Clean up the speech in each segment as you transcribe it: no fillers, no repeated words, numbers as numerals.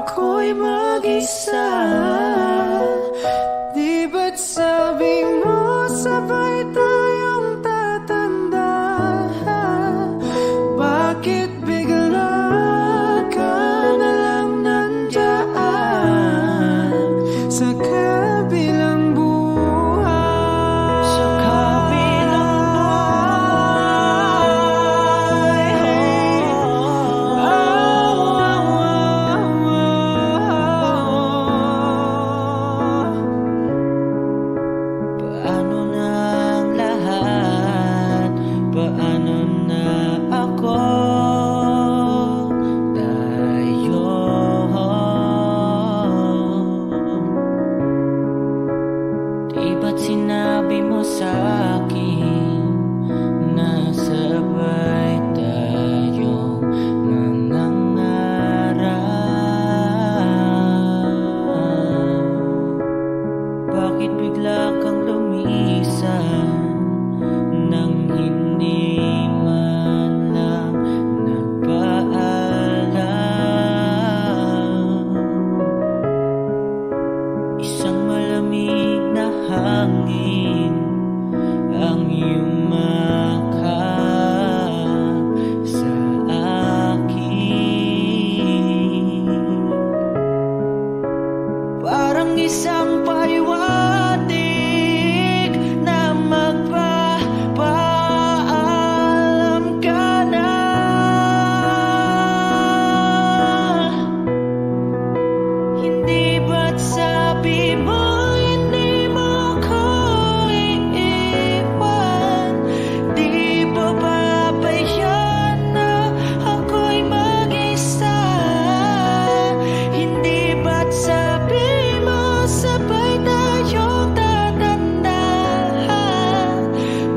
ako'y mag-isa. Di ba't sabi mo sabay tayong tatanda? Bakit bigla ka na lang nandyan sa kabilang buhay? Sa kabilang paano na ang lahat? Paano na ako? Tayo. Di ba't sinabi mo sa'kin na sabay tayong mangangarap? Bakit bigla kang lumisan nang hindi man lang nagpaalam? Isang malamig na hangin ang yumakap sa akin, parang isang paliwanag na magpapaalam ka na. Hindi ba't sabi mo hindi mo ko iiwan? Di ba papayan na ako'y mag-isa? Hindi ba't sabi mo sabay tayong tatanda?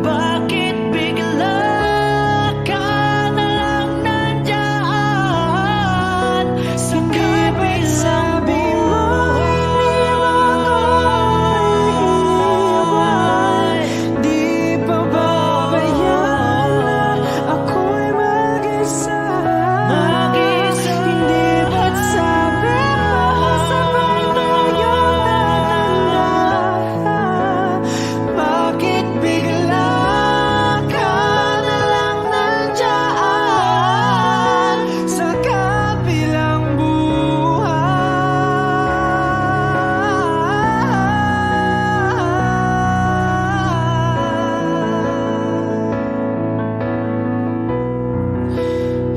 Bakit bigla ka na lang nandyan sa kabilang buhay? Di ba papayan na ako'y mag-isa? Hindi ba't sabi mo sabay tayong tatanda? Bakit bigla ka na lang nandyan sa kabilang buhay?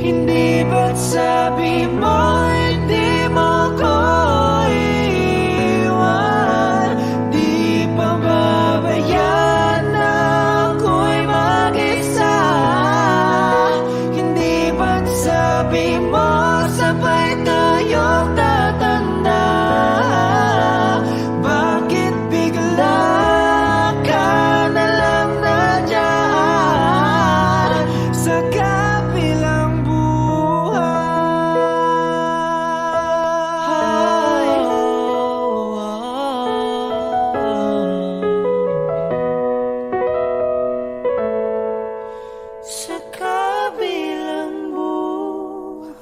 Hindi ba't sabi mo hindi mo ko iiwan? Di pa babayaan na ako'y mag-isa? Hindi ba't sabi mo sabay tayong tatanda? Bakit bigla ka na lang nandyan sa kabilang buhay? Sa kabilang buhay.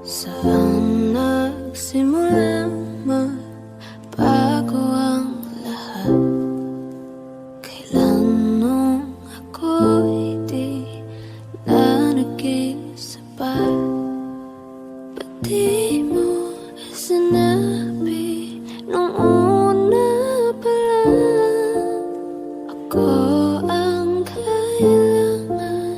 Saan nagsimulang magbago ang lahat? Kailan nung ako'y di na naging sapat? Ba't di mo sinabi nung una pa lang ako ang kailangan?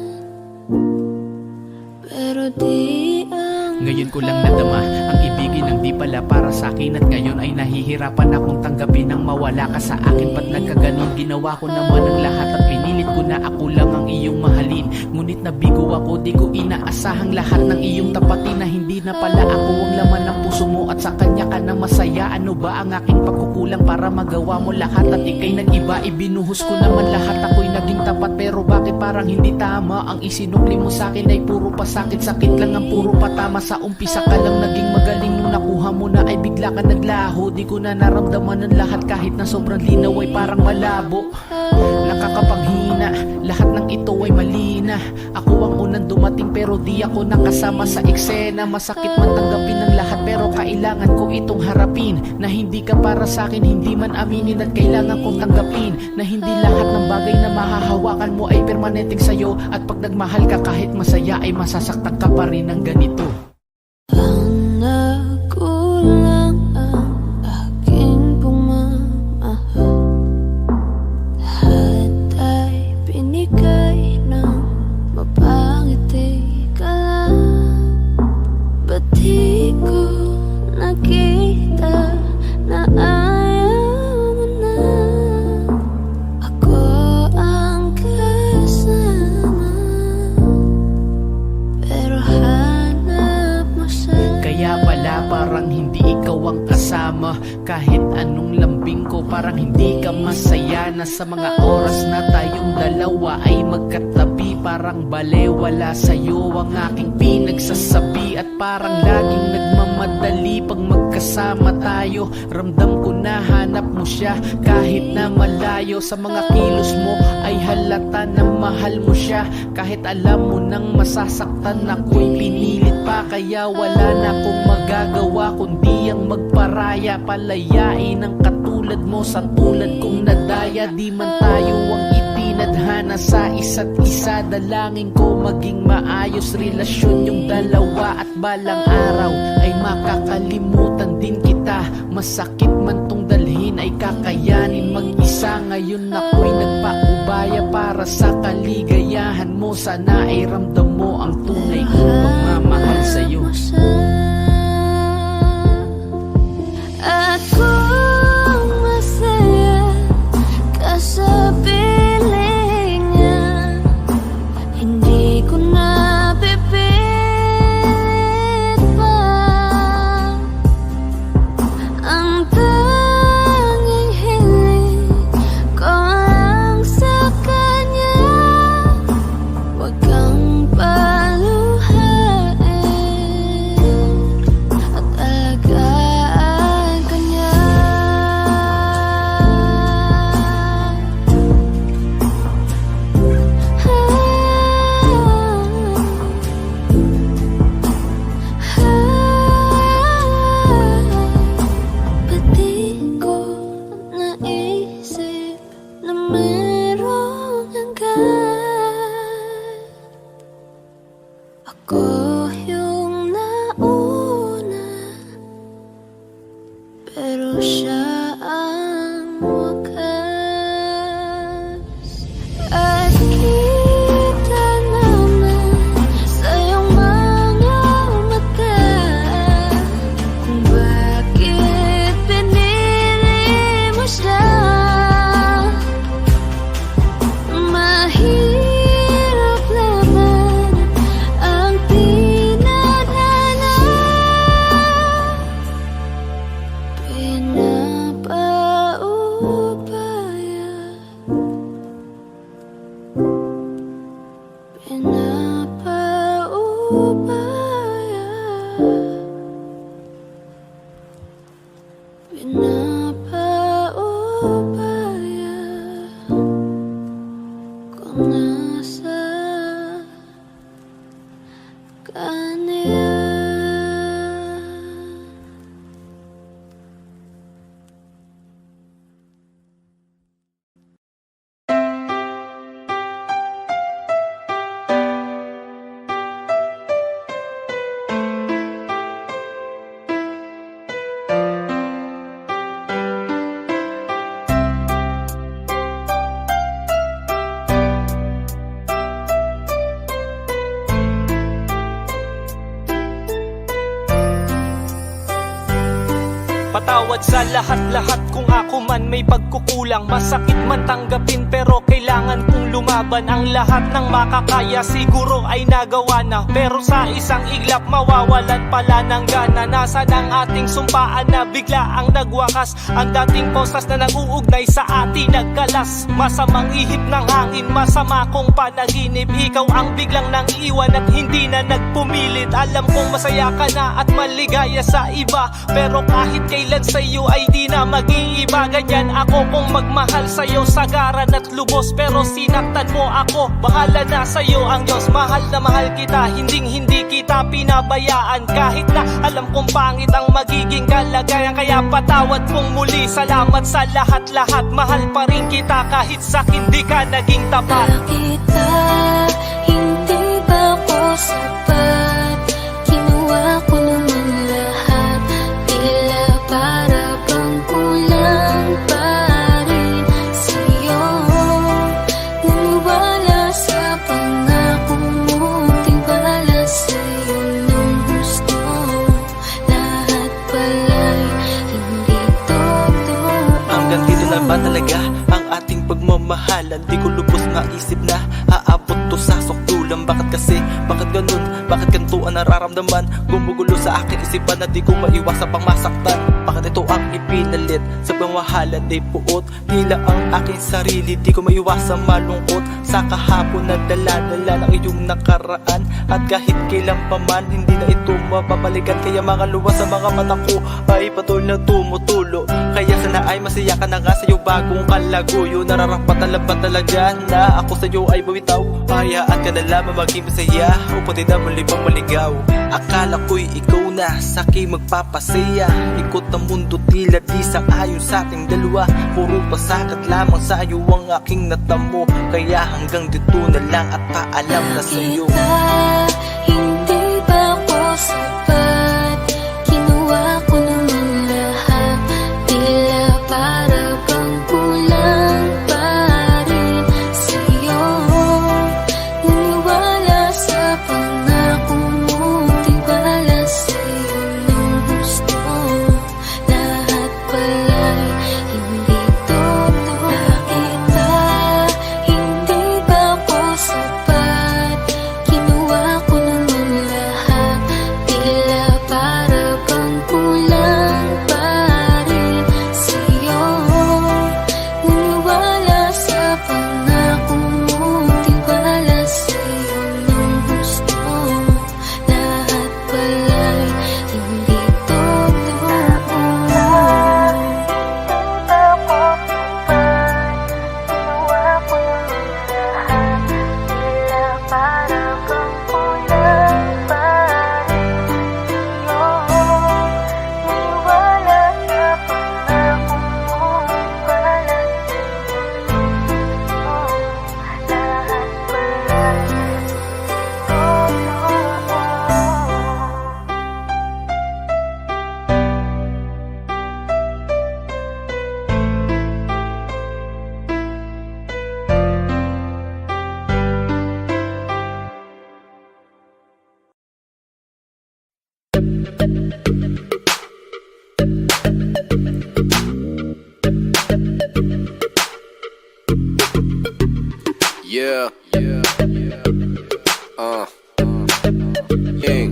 Pero di ang Ngayon ko lang nadama ang ibigin nang di pala para sa akin. At ngayon ay nahihirapan akong tanggapin ang mawala ka sa akin. Ba't nagkaganon? Ginawa ko naman ang lahat at pinilit ko na ako lang ang iyong mahalin. Ngunit nabigo ako, di ko inaasahang lahat ng iyong tapatin, na hindi na pala ako ang laman ng puso mo at sa kanya ka na masaya. Ano ba ang aking pagkukulang para magawa mo lahat at ikay nag-iba? Ibinuhos ko naman lahat, ako'y naging tapat, pero bakit parang hindi tama? Ang isinukli mo sa akin ay puro pasakit, sakit lang ang puro patama. Sa umpisa ka lang naging magaling, nung nakuha mo na ay bigla ka naglaho. Di ko na naramdaman ang lahat, kahit na sobrang linaw ay parang malabo. Nakakapanghina, lahat ng ito ay mali na. Ako ang unang dumating pero di ako nakasama sa eksena. Masakit man tanggapin ng lahat pero kailangan ko itong harapin, na hindi ka para sa akin, hindi man aminin. At kailangan kong tanggapin na hindi lahat ng bagay na mahahawakan mo ay permanenteng sa'yo. At pag nagmahal ka kahit masaya ay masasaktan ka pa rin ng ganito. Ang nagkulang ang aking pumamahal, lahat ay binigay ng mapangiti ka lang. Ba't di ko nakita na ayaw mo na ako ang kasama, pero hanap mo siya. Kaya pala parang hindi ikaw ang kasama, kahit anong lambing ko parang hindi ka masaya. Na sa mga oras na tayong dalawa ay magkatabi, parang balewala sa'yo ang aking pinagsasabi. At parang laging nagmamadali pag magkasama tayo. Ramdam ko na hanap mo siya kahit na malayo. Sa mga kilos mo ay halata na mahal mo siya, kahit alam mo nang masasaktan ako'y pinilit pa. Kaya wala na akong magagawa kundi ang magparaya, palayain ang katulad mo sa tulad kong nadaya. Di man tayo ang itinadhana sa isa't isa, dalangin ko maging maayos relasyon yung dalawa. At balang araw ay makakalimutan din kita, masakit man tong dalhin ay kakayanin mag-isa. Ngayon ako'y nagpaubaya para sa kaligayahan mo, sana ay ramdam mo ang tunay kong pagmamahal sa'yo. Ako masaya ka sa piling niya, hindi ko na pipilit pa. Ang tanging hiling ko lang sa kanya, wag kang paluhain. Patawad sa lahat-lahat kung ako man may pagkukulang. Masakit man tanggapin pero kailangan kong lumaban. Ang lahat ng makakaya siguro ay nagawa na, pero sa isang iglap mawawalan pala ng gana. Nasaan ang ating sumpaan na bigla ang nagwakas? Ang dating postas na nag-uugnay sa atin nagkalas. Masamang ihip ng hangin, masama kong panaginip. Ikaw ang biglang nang iwan at hindi na nagpumilit. Alam kong masaya ka na at maligaya sa iba, pero kahit kailan sa'yo ay di na mag-iiba. Ganyan ako kung magmahal sa'yo sagaran at lubos, pero sinaktan mo ako. Bahala na sa'yo ang Diyos. Mahal na mahal kita, hindi kita pinabayaan. Kahit na alam kong pangit ang magiging kalagayan, kaya patawad kong muli. Salamat sa lahat-lahat. Mahal pa rin kita kahit sa hindi ka naging tapat. Kita, hindi ba ako sapat? Ginawa ko naman lahat, tila para bang kulang pa rin sa'yo. Naniwala sa pangako mo, tiwala sa'yo nung gusto. Lahat pala'y hindi totoo. Hanggang dito na ba talaga ang ating pagmamahalan? Di ko lubos na isip na aabot to sa sukdulan. Bakit kasi? Bakit ganun? Bakit ganito ang nararamdaman? Gumugulo sa aking isipan na di ko maiwasan pang masaktan. Bakit ito ang ipinalit sa pamahalan ay puot? Tila ang aking sarili, di ko maiwasan malungkot sa kahapon na dala-dala ng iyong nakaraan. At kahit kailan pa man, hindi na ito mapapalikan. Kaya mga luwas sa mga mata ko ay patuloy na tumutulo. Kaya sana ay masaya ka na nga sa iyo bagong kalaguyo. Nararapat na ba talaga na ako sa iyo ay bawitaw? Hayaan ka na lamang maging masaya upang di na muli pang maligaw. Akala ko'y ikaw na sa aking magpapasaya. Ikot ang mundo tila di sang-ayon sa ating dalawa. Puro pasakat lamang sa iyo ang aking natamo. Kaya hanggang dito na lang at paalam na sa iyo. Kita, hindi ba ako sapat? Ginawa ko naman lahat, tila para bang kulang pa rin sa'yo. Naniwala sa pangako mo, tiwala sa'yo nung gusto. Lahat pala'y hindi totoo. Kita, hindi ba ako sapat? Ginawa ko naman lahat, tila para bang kulang pa rin sa'yo. Naniwala sa pangako mo, tiwala sa'yo nung gusto. Lahat pala'y hindi totoo. Yeah. King.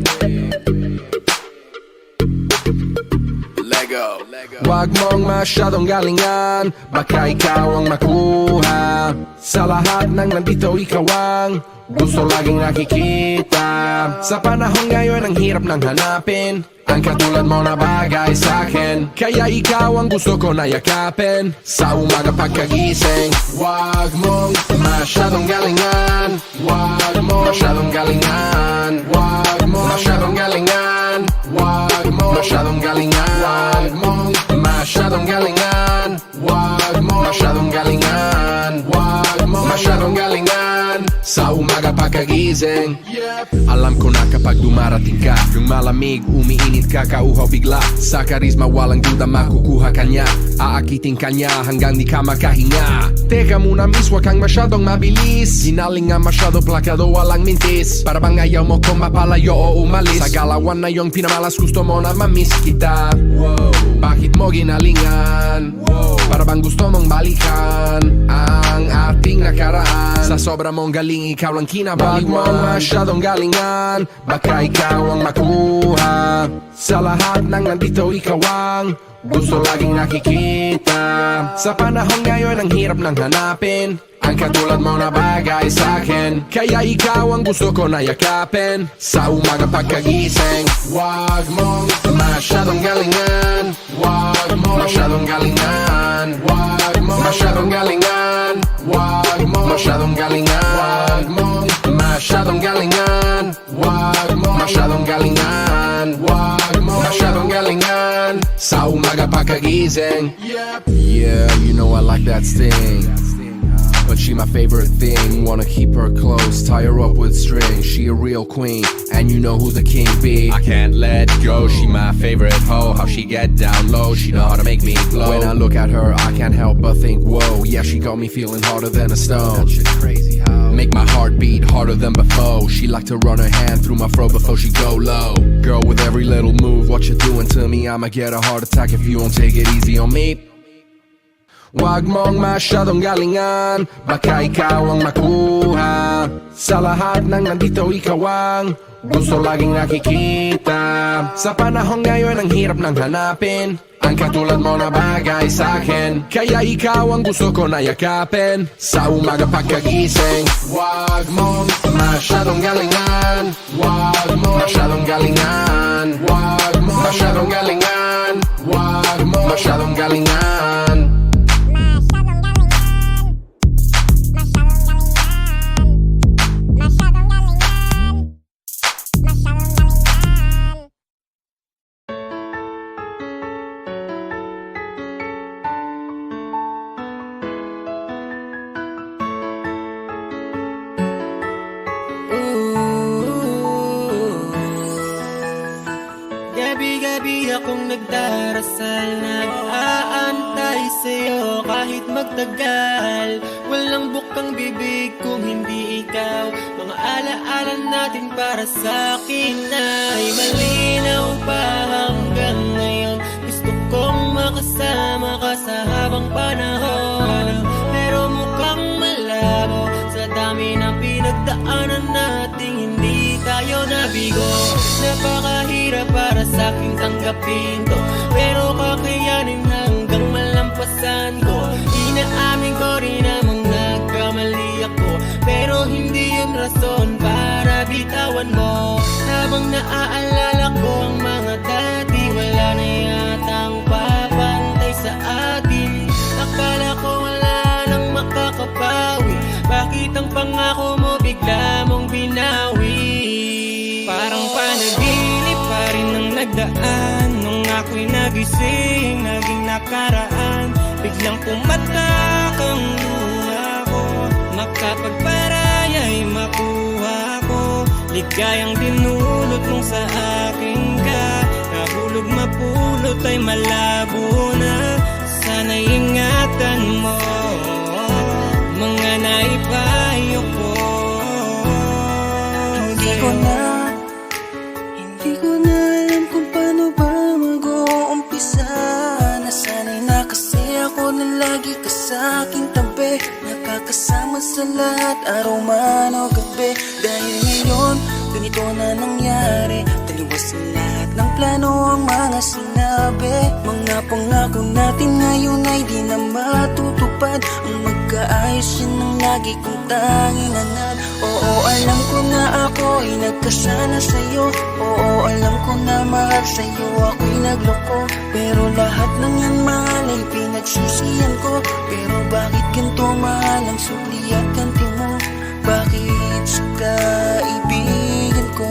Lego. Huwag mong masyadong galingan, baka ikaw ang makuha. Sa lahat ng nandito ikaw ang gusto laging nakikita. Sa panahon ngayon ang hirap nang hanapin ang katulad mo na bagay sa'kin. Kaya ikaw ang gusto ko na yakapin sa umaga pagkagising. Huwag mong masyadong galingan, huwag mong masyadong galingan, huwag mong masyadong galingan, huwag mong masyadong galingan, huwag mong masyadong galingan, huwag mong masyadong galingan, huwag mong masyadong galingan sa umaga pagkagising. pagkagising. Alam ko na kapag dumarating ka, yung malamig, umiinit ka, kauhaw bigla. Sa karisma walang duda makukuha kanya, aakitin kanya hanggang di ka makahinga. Teka muna miss, wag kang masyadong mabilis. Ginaling nga masyado, plakado, walang mintis. Para bang ayaw mo kung mapalayo o umalis. Sa galawan na yung pinamalas, gusto mo na mamiss kita. Bakit mo ginalingan? Para bang gusto mong balikan ang ating nakaraan. Sa sobra mong galing, ikaw lang kinabaliwan. Wag mo masyadong galingan, baka ikaw ang makuha. Sa lahat ng nandito, ikaw ang gusto laging nakikita. Sa panahon ngayon, ang hirap nang hanapin ang katulad mo na bagay sa'kin. Kaya ikaw ang gusto ko na yakapin sa umaga pagkagising. Wag mong masyadong galingan, wag mo masyadong galingan, wag mo masyadong galingan, wag mo masyadong galingan, wag mo masyadong galingan, wag mo masyadong galingan, wag mo masyadong galingan sa umaga pagkagising. Yeah, you know I like that sting, but she my favorite thing. Wanna keep her close, tie her up with string. She a real queen, and you know who the king be. I can't let go, she my favorite hoe. How she get down low, she know how to make me glow. When I look at her, I can't help but think, whoa. Yeah, she got me feeling harder than a stone. That shit crazy how make my heart beat harder than before. She like to run her hand through my fro before she go low. Girl, with every little move, what you doing to me? I'ma get a heart attack if you won't take it easy on me. Wag mong masyadong galingan, baka ikaw ang makuha. Sa lahat ng nandito, ikaw ang gusto laging nakikita. Sa panahon ngayon, ang hirap nang hanapin ang katulad mo na bagay sa'kin. Kaya ikaw ang gusto ko na yakapin sa umaga pagkagising. Wag mong masyadong galingan, wag mo masyadong galingan, wag mo masyadong galingan, wag mo masyadong galingan. Gabi-gabi akong nagdarasal, nag-aantay sa'yo kahit magtagal. Walang bukang bibig kung hindi ikaw. Mga alaala natin para sa'kin ay malinaw pa hanggang ngayon. Gusto kong makasama ka sa habang panahon, pero mukhang malabo sa dami ng pinagdaanan nating hindi tayo nabigo. Napakahirap para sa'king tanggapin to, pero kakayanin hanggang malampasan ko. Inaamin ko rin namang nagkamali ako, pero hindi yun rason para bitawan mo. Habang naaalala ko ang mga dati, wala na yatang papantay sa atin. Akala ko wala nang makakapawi, bakit ang pangako mo bigla mong binawi? Parang panaginip pa rin ang nagdaan nung ako'y nagising, naging nakaraan. Biglang pumatak ang luha ko, makapagparaya'y makuha ko. Ligayang dinulot mong sa akin ka, nahulog mapulot ay malabo na. Sana'y ingatan mo mga naipayo ko. Hindi ko na alam kung paano ba mag-uumpisa. Nasanay na kasi ako na lagi ka sa aking tabi, nakakasama sa lahat, araw man o gabi. Dahil ngayon, ganito na nangyari, taliwas sa lahat ng plano ang mga sinabi. Mga pangako natin ngayon ay di na matutupad. Ang magkaayos yun ang lagi kong tanging hanad. Oo, alam ko na ako'y nagkasala sa'yo. Oo, alam ko na mahal sa'yo ako'y nagloko. Pero lahat ng yan mahal ay pinagsisihan ko. Pero bakit ganito mahal ang supli at kanti mo? Bakit sa kaibigan ko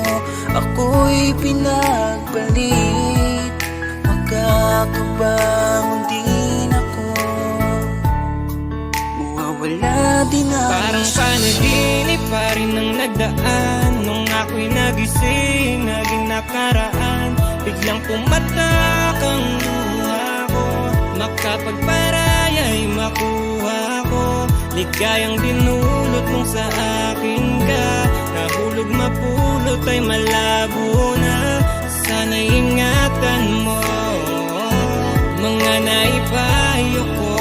ako'y pinagbalit? Magkakabangon din ako, mawawala din ang Parang panaginip pa rin ang nagdaan nung ako'y nagising, naging nakaraan. Biglang pumatak ang luha ko, makapagparaya'y makuha ko. Ligayang dinulot mong sa akin ka, nahulog mapulot ay malabo na. Sana'y ingatan mo mga naipayo ko.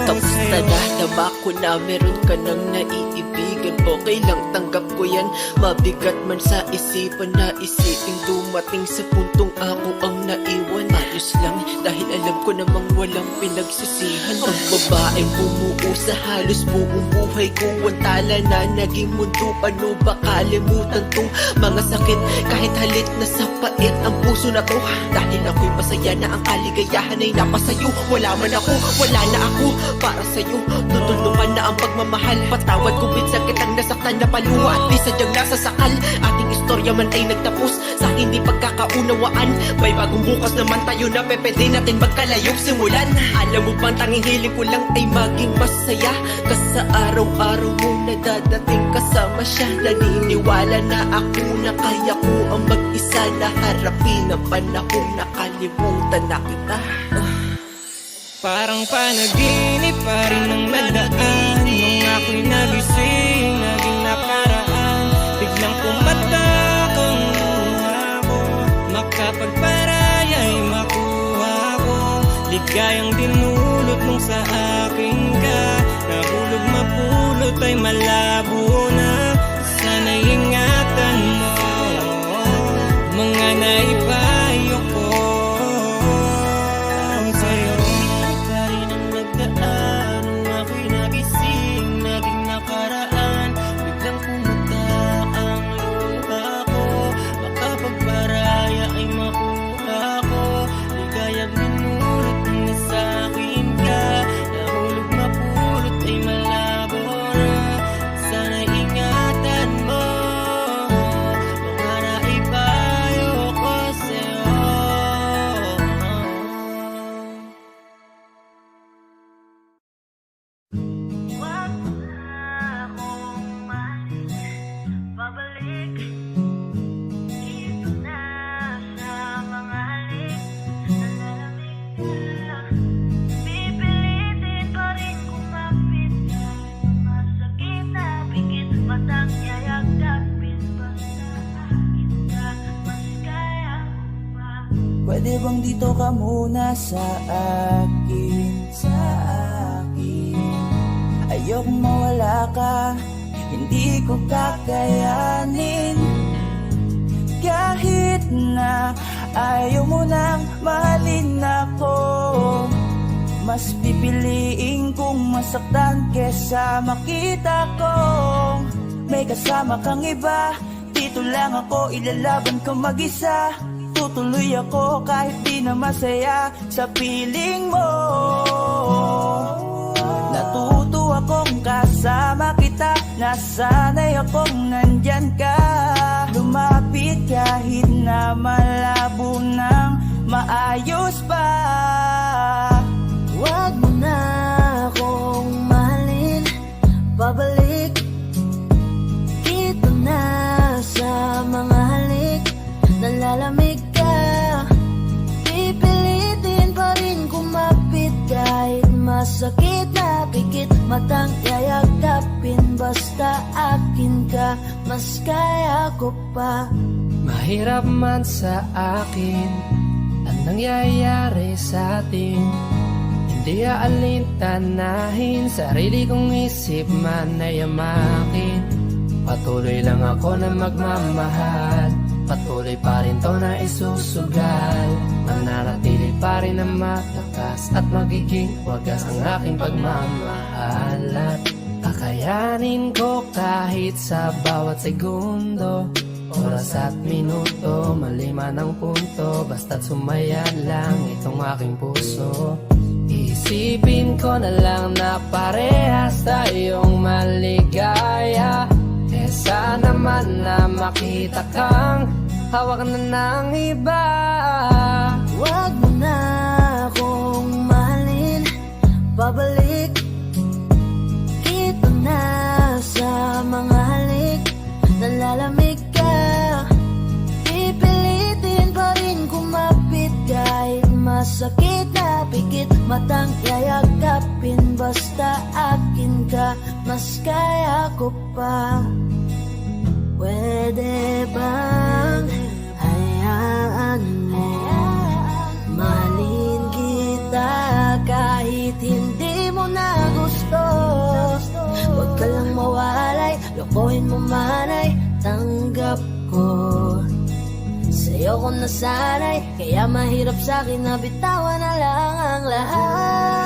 Tapos na nahdama ko na meron ka ng naiibigan. Okay lang, tanggap ko yan. Mabigat man sa isipan na isipin dumating sa puntong ako ang naiwan. Ayos lang, dahil alam ko namang walang pinagsisihan. Ang babaeng bumuo sa halos buong buhay ko, ang tala na naging mundo. Paano ba kalimutan tong mga sakit? Kahit halit na sa pait ang puso na to, dahil ako'y masaya na ang kaligayahan ay napasayo. Wala man ako, wala na ako para sa'yo. Tutulungan na ang pagmamahal. Patawad kung minsan kitang nasaktan na paluwa at di sadyang nasasakal. Ating istorya man ay nagtapos sa hindi pagkakaunawaan. May bagong bukas naman tayo na pwede natin magkalayong simulan. Alam mo bang tanging hiling ko lang ay maging masaya ka sa araw-araw mo na dadating kasama siya. Naniniwala na ako na kaya ko ang mag-isa na harapin ang panahong nakalimutan na kita. Parang panaginip pa rin ang nagdaan nung ako'y nagising, naging nakaraan. Biglang pumatak ang luha ko, makapagparaya'y makuha ko. Ligayang dinulot mong sa akin ka, nahulog mapulot ay malabo na. Sana'y ingatan mo mga naipayo ko sa'yo. Pa rin ang nagdaan nung ako'y nagising, naging nakaraan. Biglang pumatak ang luha ko, makapagparaya ay makuha ko. Ligayang dinulot mo sa akin ka, nahulog mapulot ay malabo na. Sana'y ingatan mo mga naipayo ko sa'yo. Babalik dito na sa mga halik. Nalalamig na, pipilitin pa rin kumapit. Masakit na bigit matang yayagapin. Basta akin ka, mas kaya ko pa. Pwede bang dito ka muna sa akin, sa akin? Ayokong mawala ka, hindi ko kakayanin. Kahit na ayaw mo nang mahalin ako, mas pipiliin kong masaktan kesa makita kong may kasama kang iba. Dito lang ako, ilalaban ko mag-isa. Tutuloy ako kahit di na masaya sa piling mo. Natuto akong kasama kita, nasanay akong nandyan ka. Lumapit kahit na malabo nang maayos pa. Huwag mo na akong mahalin, babalik dito na sa mga halik. Nalalamig ka, pipilitin pa rin kumapit. Kahit masakit na pikit, matang yayagapin. Basta akin ka, mas kaya ko pa. Mahirap man sa akin ang nangyayari sa atin. Hindi aalintanahin, sarili kong isip man ay amakin. Patuloy lang ako na magmamahal, patuloy pa rin to na isusugal. Mananatili pa rin ang matakas at magiging wagas ang aking pagmamahal. At kakayanin ko kahit sa bawat segundo, oras at minuto, malima ng punto. Basta't sumaya lang itong aking puso. Isipin ko na lang na parehas tayong maligaya. Kesa naman na makita kang hawak na ng iba. Huwag mo na akong mahalin, babalik dito na masakit na pikit matang yayagapin. Basta akin ka, mas kaya ko pa. Pwede bang hayaan mo mahalin kita kahit hindi mo na gusto? Huwag ka lang mawalay, lokohin mo man ay tanggap ko. Sa'yo ko nasanay, kaya mahirap sa'kin na bitawan na lang ang lahat.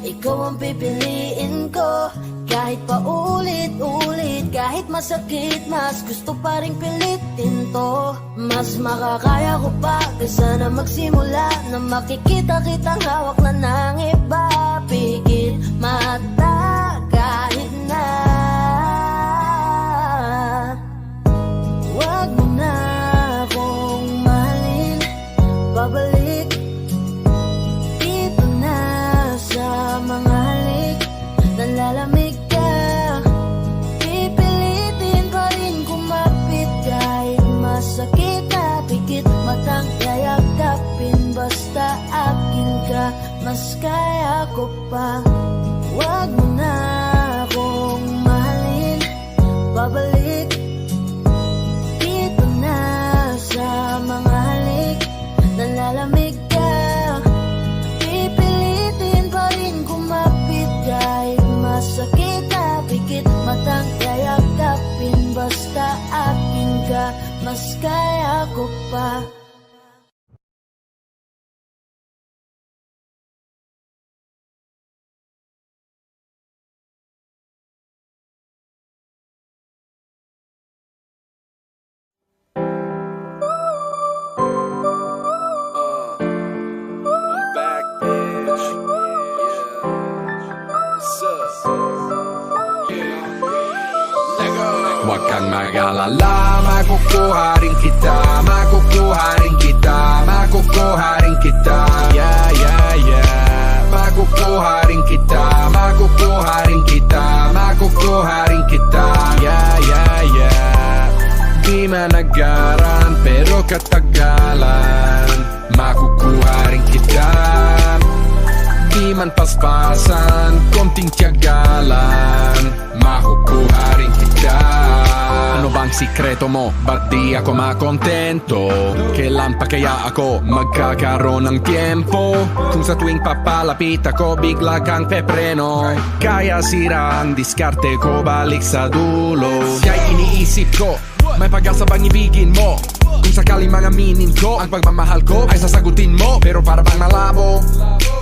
Ikaw ang pipiliin ko, kahit pa ulit-ulit, kahit masakit, mas gusto pa rin pilitin to. Mas makakaya ko pa, kaysa na magsimula na makikita kitang hawak na ng iba. Pigil mata kahit na wag mo na akong mahalin, babalik dito na sa mga halik. Nalalamig ka, pipilitin pa rin kumapit kahit masakit na pikit matang yayagapin. Basta akin ka, mas kaya ko pa. Wag mo na akong mahalin, babalik dito na sa mga halik. Nalalamig ka, pipilitin pa rin kumapit kahit masakit na pikit matang yayagapin. Basta akin ka, mas kaya ko pa. Huwag kang mag-alala, makukuha rin kita, makukuha rin kita, makukuha rin kita. Yeah, yeah, yeah. Makukuha rin kita, makukuha rin kita, makukuha rin kita. Yeah, yeah, yeah. Di managaran pero katagalan, makukuha rin kita. Di man paspasan, konting tiyagalan, makukuha rin kita. Ano bang sikreto mo? Ba't di ako makontento? Kailan pa kaya ako magkakaroon ng tiempo? Kung sa tuwing papalapit ako bigla kang pepreno. Kaya sira ang diskarte ko, balik sa dulo. Kaya iniisip ko, may pag-asa bang ibigin mo? Kung sakaling mga minin ko, ang pagmamahal ko ay sasagutin mo. Pero para bang malabo,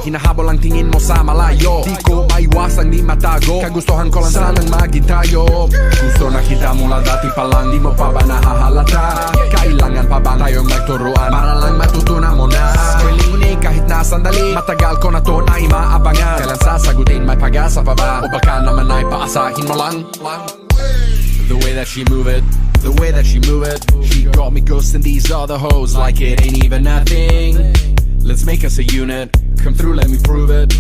hinahabol ang tingin mo sa malayo. Di ko maiwasang di matago, kagustuhan ko lang sanang maging tayo. Gusto na kita mula dati pa lang, di mo pa ba nahahalata? Kailangan pa bang tayong magturuan para lang matutunan mo na? Screening kahit na sandali, matagal ko na to na imaabangan. Kailan sasagutin, may pag-asa pa ba? O baka naman ay paasahin mo lang? The way that she move it, the way that she move it, she got me ghosting these other hoes like it ain't even nothing. Let's make us a unit, come through, let me prove it,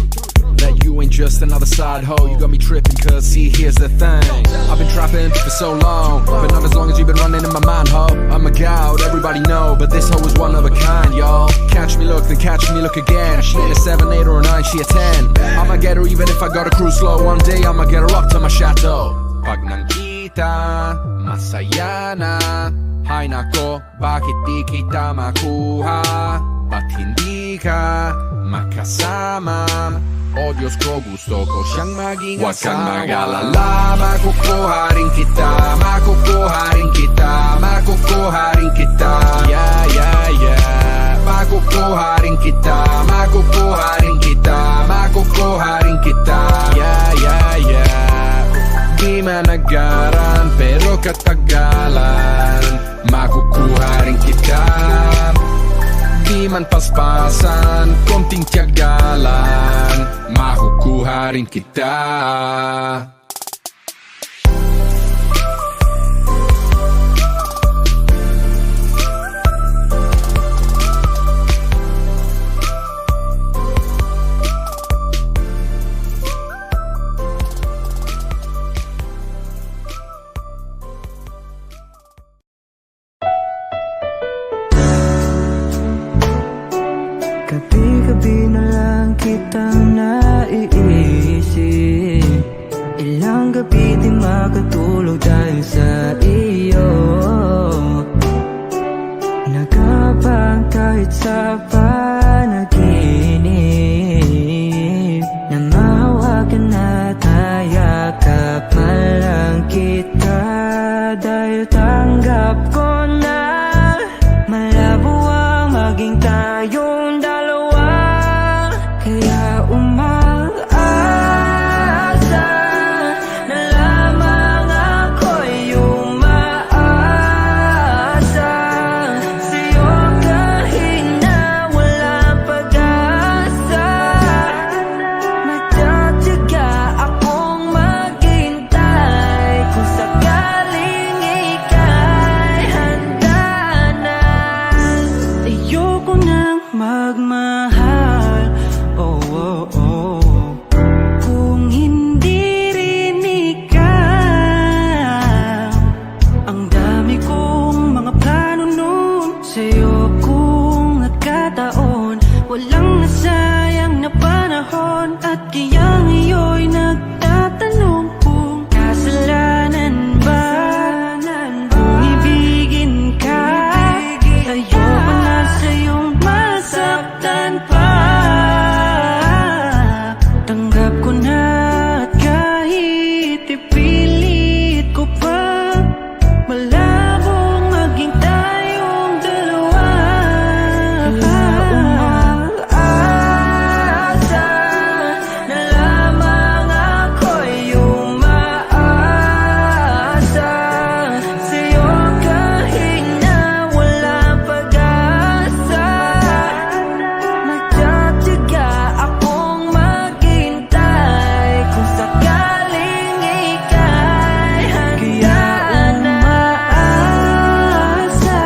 that you ain't just another side hoe. You got me tripping cause see here's the thing, I've been trapping for so long, but not as long as you've been running in my mind, ho. I'm a gout, everybody know, but this hoe is one of a kind, y'all. Catch me look, then catch me look again. She ain't a 7, 8 or a 9, she a 10. I'ma get her even if I gotta cruise slow. One day I'ma get her up to my chateau. Pag nakita, masaya na. Hay nako, bakit di kita makuha? Ba't hindi ka makasama? O Diyos ko, gusto ko siyang maging asawa. Huwag kang mag-alala, makukuha rin kita, makukuha rin kita, makukuha rin kita. Yeah, yeah, yeah. Makukuha rin kita, makukuha rin kita, makukuha rin kita. Yeah, yeah, yeah. Di managaran pero katagalan, makukuha rin kita. Di man paspasan, konting tiyagalan, makukuha rin kita. Gabi-gabi na lang kitang naiisip. Ilang gabi di makatulog dahil sa iyo. Nagabang kahit sa panaginip, na mahawakan at hayakapan lang kita. Dahil tanggap ko na malabo ang maging tayong dalawa. Kaya umaasa na lamang ako'y umaasa sa'yo kahit na walang pag-asa. Magtatiyaga akong maghintay kung sakaling ika'y handa na. Ayoko nang magmahal, oh, oh, oh, kung hindi rin ikaw. Ang dami kong mga plano nun sa'yo kung nagkataon. Walang nasayang na panahon. At kaya ngayon'y nagtatanong kung kasalanan ba kung ibigin ka. Ayoko na sa'yong masaktan pa. Tanggap ko na at kahit ipilit ko pa, malabong maging tayong dalawa. Umaasa na lamang ako'y umaasa sa'yo kahit na walang pag-asa. Magtatiyaga akong maghintay kung sakaling ika'y handa na. Umaasa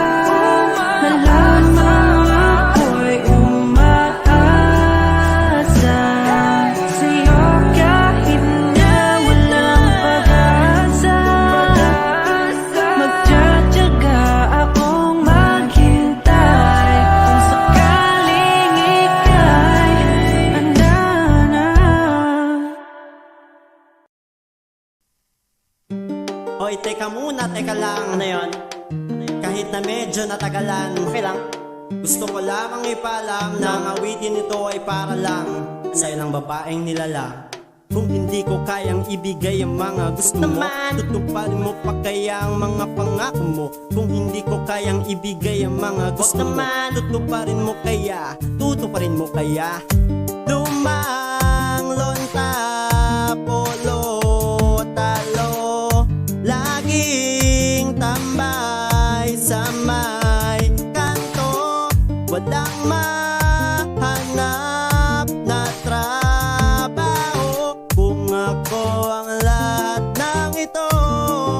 na lamang ako'y umaasa sa'yo kahit na walang pag-asa. Magtatiyaga akong maghintay kung sakaling ika'y handa na. Hoy, teka muna, teka lang. Ano yun? Kahit na medyo natagalan, okay lang. Gusto ko lamang ipaalam na ang awitin nito ay para lang sa ilang babaeng nilala. Kung hindi ko kayang ibigay ang mga gusto mo, tutuparin mo pa kaya ang mga pangako mo. Kung hindi ko kayang ibigay ang mga gusto mo, tutuparin mo kaya, tutuparin mo kaya. Lumang lonta, polo, talo, laging tambay sa may kanto. Walang mahanap na trabaho kung ako ang lahat ng ito.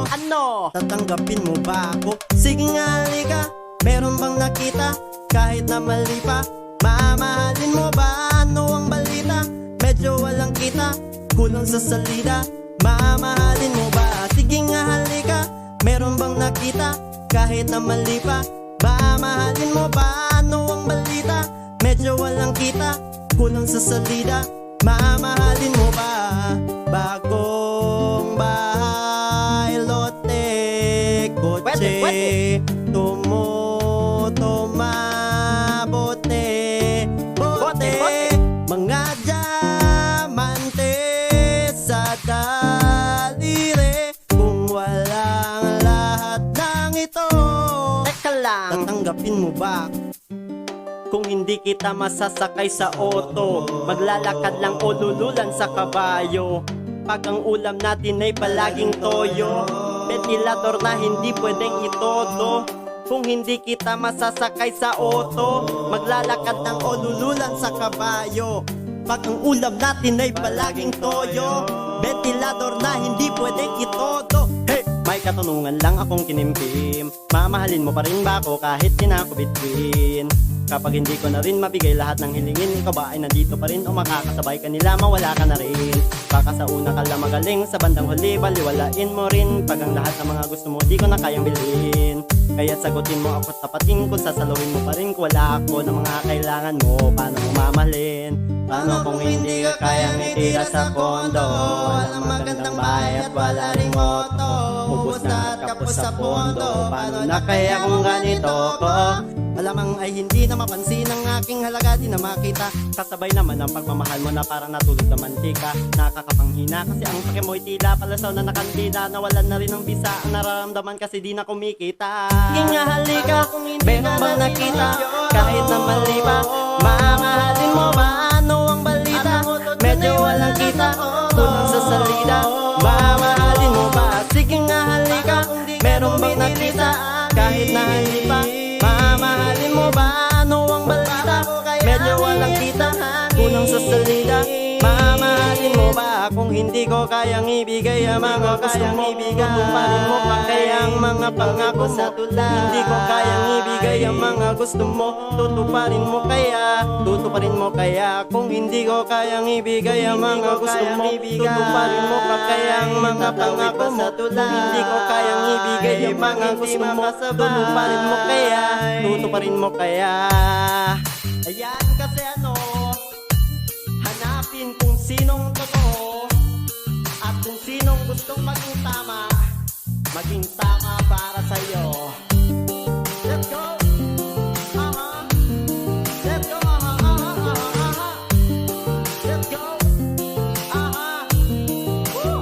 Ano? Tatanggapin mo ba ako? Sige nga, halika. Meron bang nakita? Kahit na mali pa, mamahalin mo ba? Ano ang balita? Medyo walang kita, kulang sa salida. Mamahalin mo ba? Sige nga, halika. Meron bang nakita? Kahit na mali pa, mamahalin mo ba? Ano ang balita? Medyo walang kita, kulang sa salida. Mamahalin mo ba? Bagong bahay, lote, kotse, tumutuma, bote, bote, mga diamante sa daliri. Kung walang lahat ng ito, teka lang, tatanggapin mo ba? Kung hindi kita masasakay sa auto, maglalakad lang o lululan sa kabayo. Pag ang ulam natin ay palaging toyo, ventilador na hindi pwedeng itodo. Kung hindi kita masasakay sa auto, maglalakad lang o lululan sa kabayo. Pag ang ulam natin ay palaging toyo, ventilador na hindi pwedeng itodo. Hey! May katanungan lang akong kinimkim, mamahalin mo pa rin ba ako kahit di na ako bituin? Kapag hindi ko na rin mabigay lahat ng hilingin, ikaw ba ay nandito pa rin o makakasabay ka nila, mawala ka na rin? Baka sa una ka lang magaling, sa bandang huli baliwalain mo rin. Pag ang lahat ng mga gusto mo di ko na kayang bilhin, Kaya sagutin mo ako tapatin kung sasaluhin mo pa rin kung wala ako ng mga kailangan mo. Paano mo mamahalin? Paano kung hindi ka kayang itira sa kondo? Walang magandang bahay at wala ring moto. Ubus na at kapos sa pondo. Paano na kaya kung ganito ko? Malamang ay hindi na mapansin ang aking halaga, di na makita. Kasabay naman ang pagmamahal mo na parang natulog na mantika. Nakakapanghina kasi ang pake mo'y tila palasaw na nakandida. Nawalan na rin ng bisa ang nararamdaman kasi di na kumikita. Sige nga halika, meron bang nakita? Kahit na mali pa, mamahalin mo ba? Ano ang balita? Medyo walang kita, kulang sa salida. Mamahalin mo ba? Sige nga halika, meron bang nakita? Kahit na hindi pa, mamahalin mo ba? Ano ang balita? Medyo walang kita, kulang sa salida. Mamahalin mo ba? Kung hindi ko kayang ibigay ang mga gusto mo, tutuparin mo pa kaya ang mga pangako sa tula. Hindi ko kayang ibigay ang mga gusto mo, tutuparin mo kaya, tutuparin mo kaya. Kung hindi ko kayang ibigay ang mga gusto mo, tutuparin mo pa kaya ang mga pangako sa tula. Hindi ko kayang ibigay ang mga gusto mo, tutuparin mo kaya, tutuparin mo kaya. Ayan kasi ano, hanapin kung sinong totoo at kung sinong gustong maging tama para sa'yo. Let's go! Let's go! Let's go! Woo!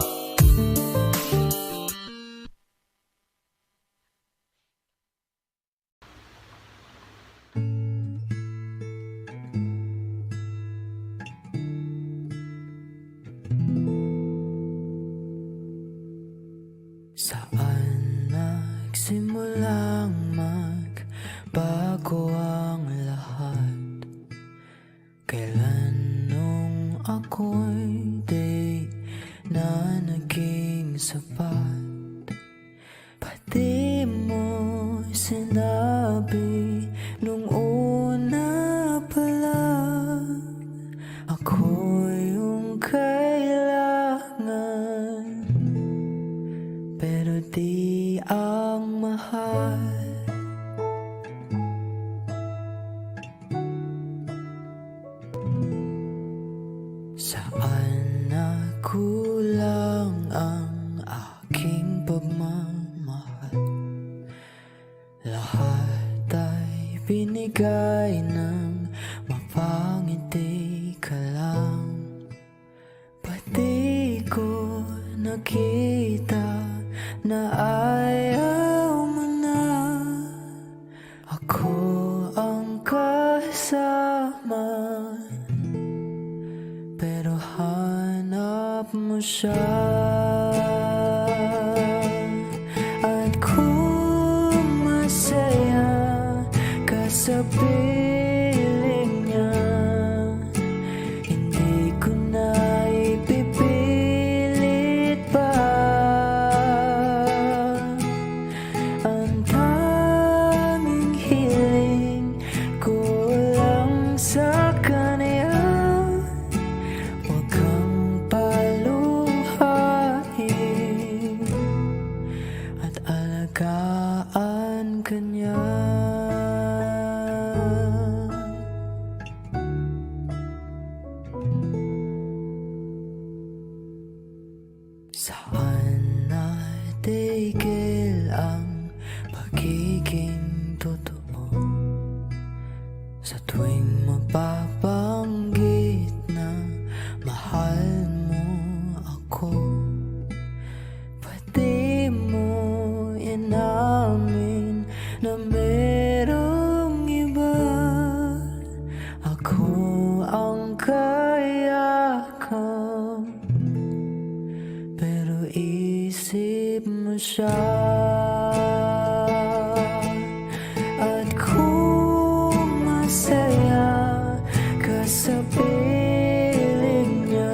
Saan nagsimulang magbago ang lahat? Kailan nung ako'y di na naging sapat? Pati mo sinabi nung una pa lang, ako yung kailangan, pero di ang mahal. Saan nakulang ang aking pagmamahal? Lahat ay binigay ng mapangiti ka lang. Pati ko nakita na ayaw mo na. Ako ang kasama, pero hanap mo siya. At kung masaya ka sa piling niya, hindi ko na ipipilit pa. Ang tanging hiling ko lang sa kanya, huwag kang paluhain at alagaan ka niya. Saan natigil ang pagiging totoo? Sa tuwing mapabanggit na mahal mo ako, pati mo inamin na merong iba. Ako ang kayakap, pero isip mo siya. At kung masaya ka sa piling niya,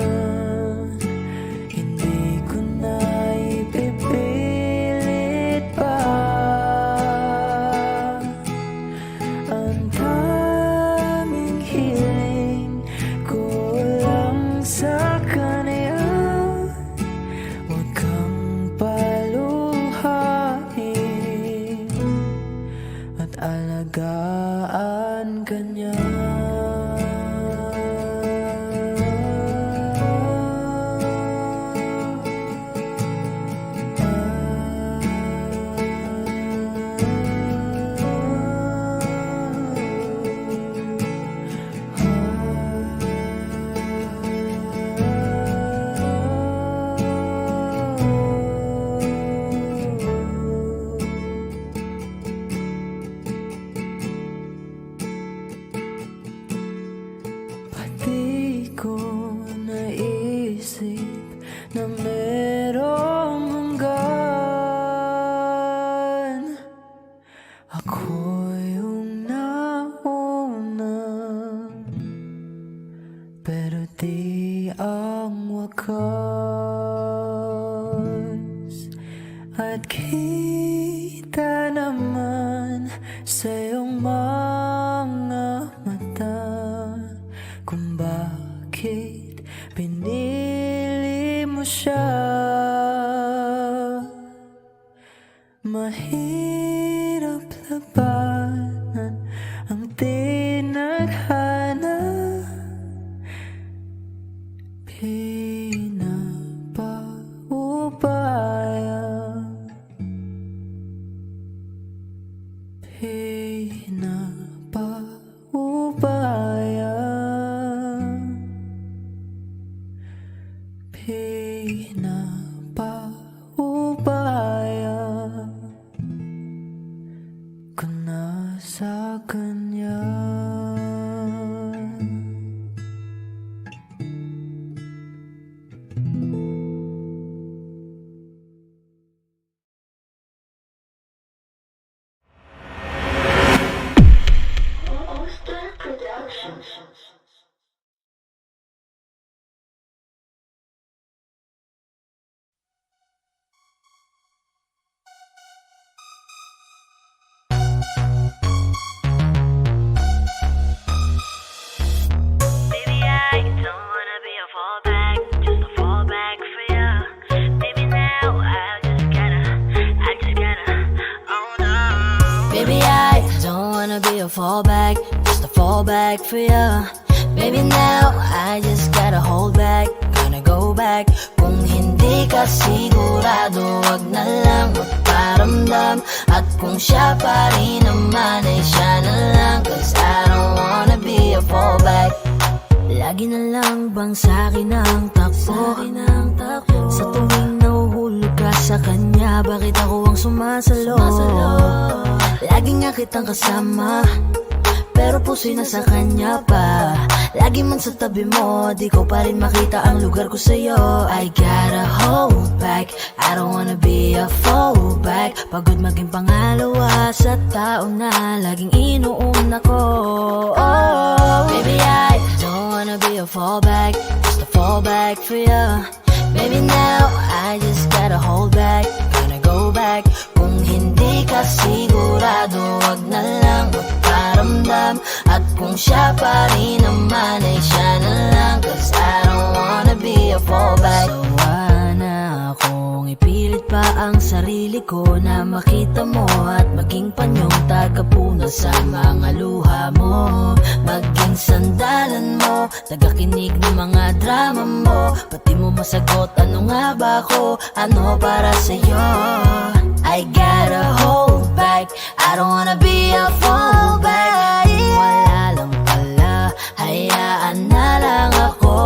hindi ko na ipipilit pa. Ang tanging hiling ko lang sa kanya, huwag kang paluhain alagaan ka niya. Di ko naisip na merong hanggan. Ako yung nauna, pero di ang wakas. At kita naman sa iyong mga mata kung bakit pinili mo siya. Mahirap labanan ang tinadhana, pinapaubaya, pinapaubaya, pinapaubaya ko na sa kanya. Baby, I don't wanna be a fallback, just a fallback for ya. Baby, now I just gotta hold back, gonna go back. Kung hindi ka sigurado, wag na lang magparamdam. At kung siya pa rin naman, ay siya na lang. Cause I don't wanna be a fallback. Lagi na lang bang sa'kin ang takbo? Sa tuwing nahuhulog ka sa kanya, bakit ako ang sumasalo? Lagi nga kitang kasama, pero puso'y nasa kanya pa. Lagi man sa tabi mo, di ko pa rin makita ang lugar ko sa'yo. I gotta hold back, I don't wanna be a fallback. Pagod maging pangalawa sa tao na laging inuuna ko. Oh, baby, I don't wanna be a fallback, just a fallback for ya. Baby, now I just gotta hold back, gonna go back. Kung hindi ka sigurado, wag na lang magparamdam. At kung siya pa rin naman, ay siya na lang. Cause I don't wanna be a fallback. Sawa na akong ipilit pa ang sarili ko na makita mo at maging panyong tagapunan sa mga luha mo. Maging sandalan mo, tagakinig ng mga drama mo. Pati mo masagot, ano nga ba ako, ano para sa'yo. I gotta hold back, I don't wanna be a fallback. Kung wala lang pala, hayaan na lang ako.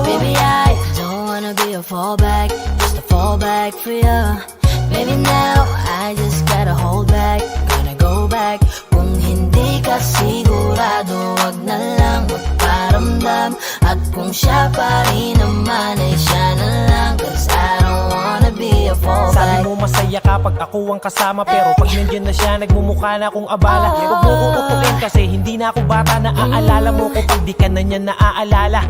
Baby, I don't wanna be a fallback, just a fallback for ya. Baby, now I just gotta hold back, gonna go back. Kung hindi ka sigurado, wag na lang magparamdam. At kung siya pa rin naman, ay siya na lang. Cause I don't wanna be a fallback. Sabi mo masaya kapag ako ang kasama, pero pag nandiyan na siya, nagmumukha na akong abala. Huwag mo ko upuin kasi hindi na ako bata. Naaalala mo ko pag di ka na niya naaalala.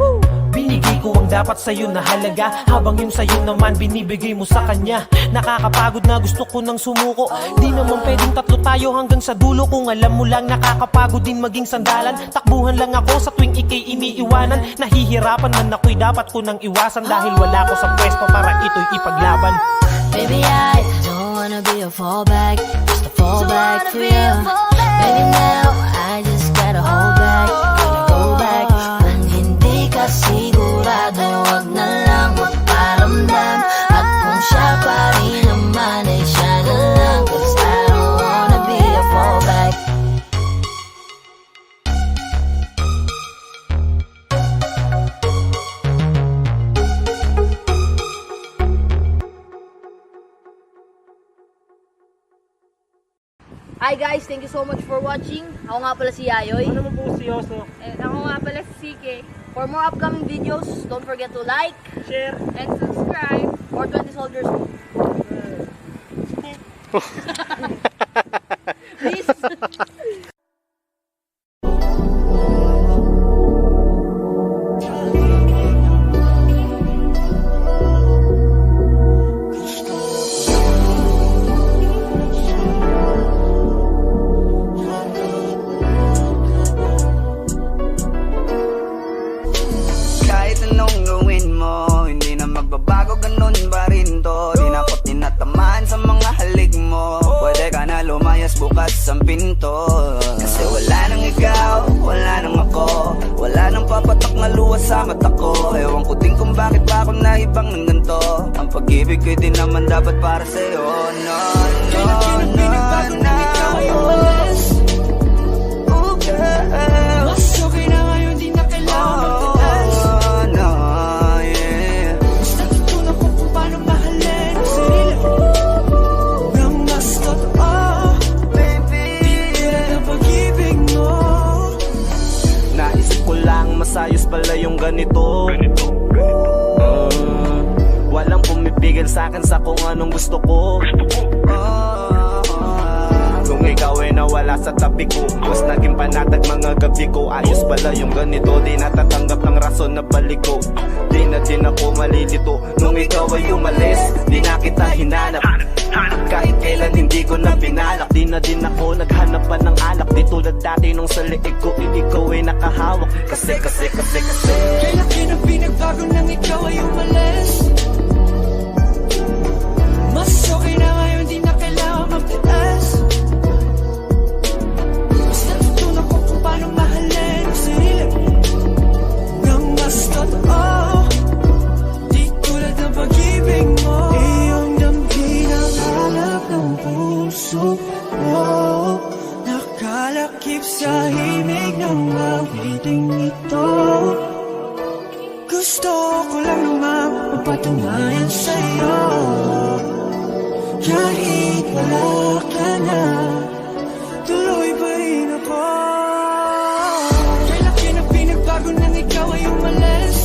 Binigay ko ang dapat sa'yo na halaga, habang yung sa'yo naman binibigay mo sa kanya. Nakakapagod na gusto ko nang sumuko. Di naman pwedeng tatlo tayo hanggang sa dulo. Kung alam mo lang nakakapagod din maging sandalan. Takbuhan lang ako sa tuwing ikay iniiwanan. Nahihirapan man ako'y dapat ko nang iwasan, dahil wala ko sa pwesto para ito'y ipaglaban. Baby, I don't wanna be a fallback, just a fallback for you. Baby, now I just gotta hold back, gotta go back. Kung hindi ka sigurado, wag na lang magparamdam. At kung siya pa rin naman, ay siya na lang. 'Cause I don't wanna be a fallback. Hi guys, thank you so much for watching. Ako nga pala si Yayoy. Ano naman po si Yoso? And ako nga pala si CK. For more upcoming videos, don't forget to like, Share. and subscribe. 420 Soldiers. Please. Kahit anong gawin mo, hindi na magbabago, ganun pa rin to. Di na ako tinatamaan sa mga halik mo. Pwede ka na lumayas, bukas ang pinto. Kasi wala nang ikaw, wala nang ako. Wala nang papatak na luwas sa mata ko. Ewan ko din kung bakit pa ako naibang ng ganito. Ang pag-ibig ko din naman dapat para sa'yo. No, no, no, no. Oh, girl. Mas okay na ngayon, di na kailangan magtaas. No, yeah. Mas natutunan ko kung paano mahalin ang sarili nang mas totoo. Baby, Tulad ng pag-ibig mo. Naisip ko lang, masayos pala yung ganito. Walang pumipigil sa akin sa kung anong gusto ko. Kung ikaw ay nawala sa tabi ko, mas naging panatag mga gabi ko. Ayos pala yung ganito, di natatanggap ng rason na balik ko. Di na din ako malilito nung ikaw ay umalis. Di na kita hinanap, kahit kailan hindi ko na pinalak. Di na din ako naghanap pa ng alak. Di tulad dati nung sa liig ko, ikaw ay nakahawak. Kasi Kailan na pinagbago nang ikaw ay umalis. Mas okay na ngayon, di na kailangan magtaas. Mas natutunan ko kung paano mahalin ang sarili nang mas totoo. Di tulad ng pag-ibig mo. Iyong damhin ang halap ng puso mo. Nakalakip sa himig ng awiting ito. Gusto ko lang naman magpatunayan sa'yo. Kahit wala ka na, tuloy pa rin ako. Kailan na pinagbago nang ikaw ay umalis.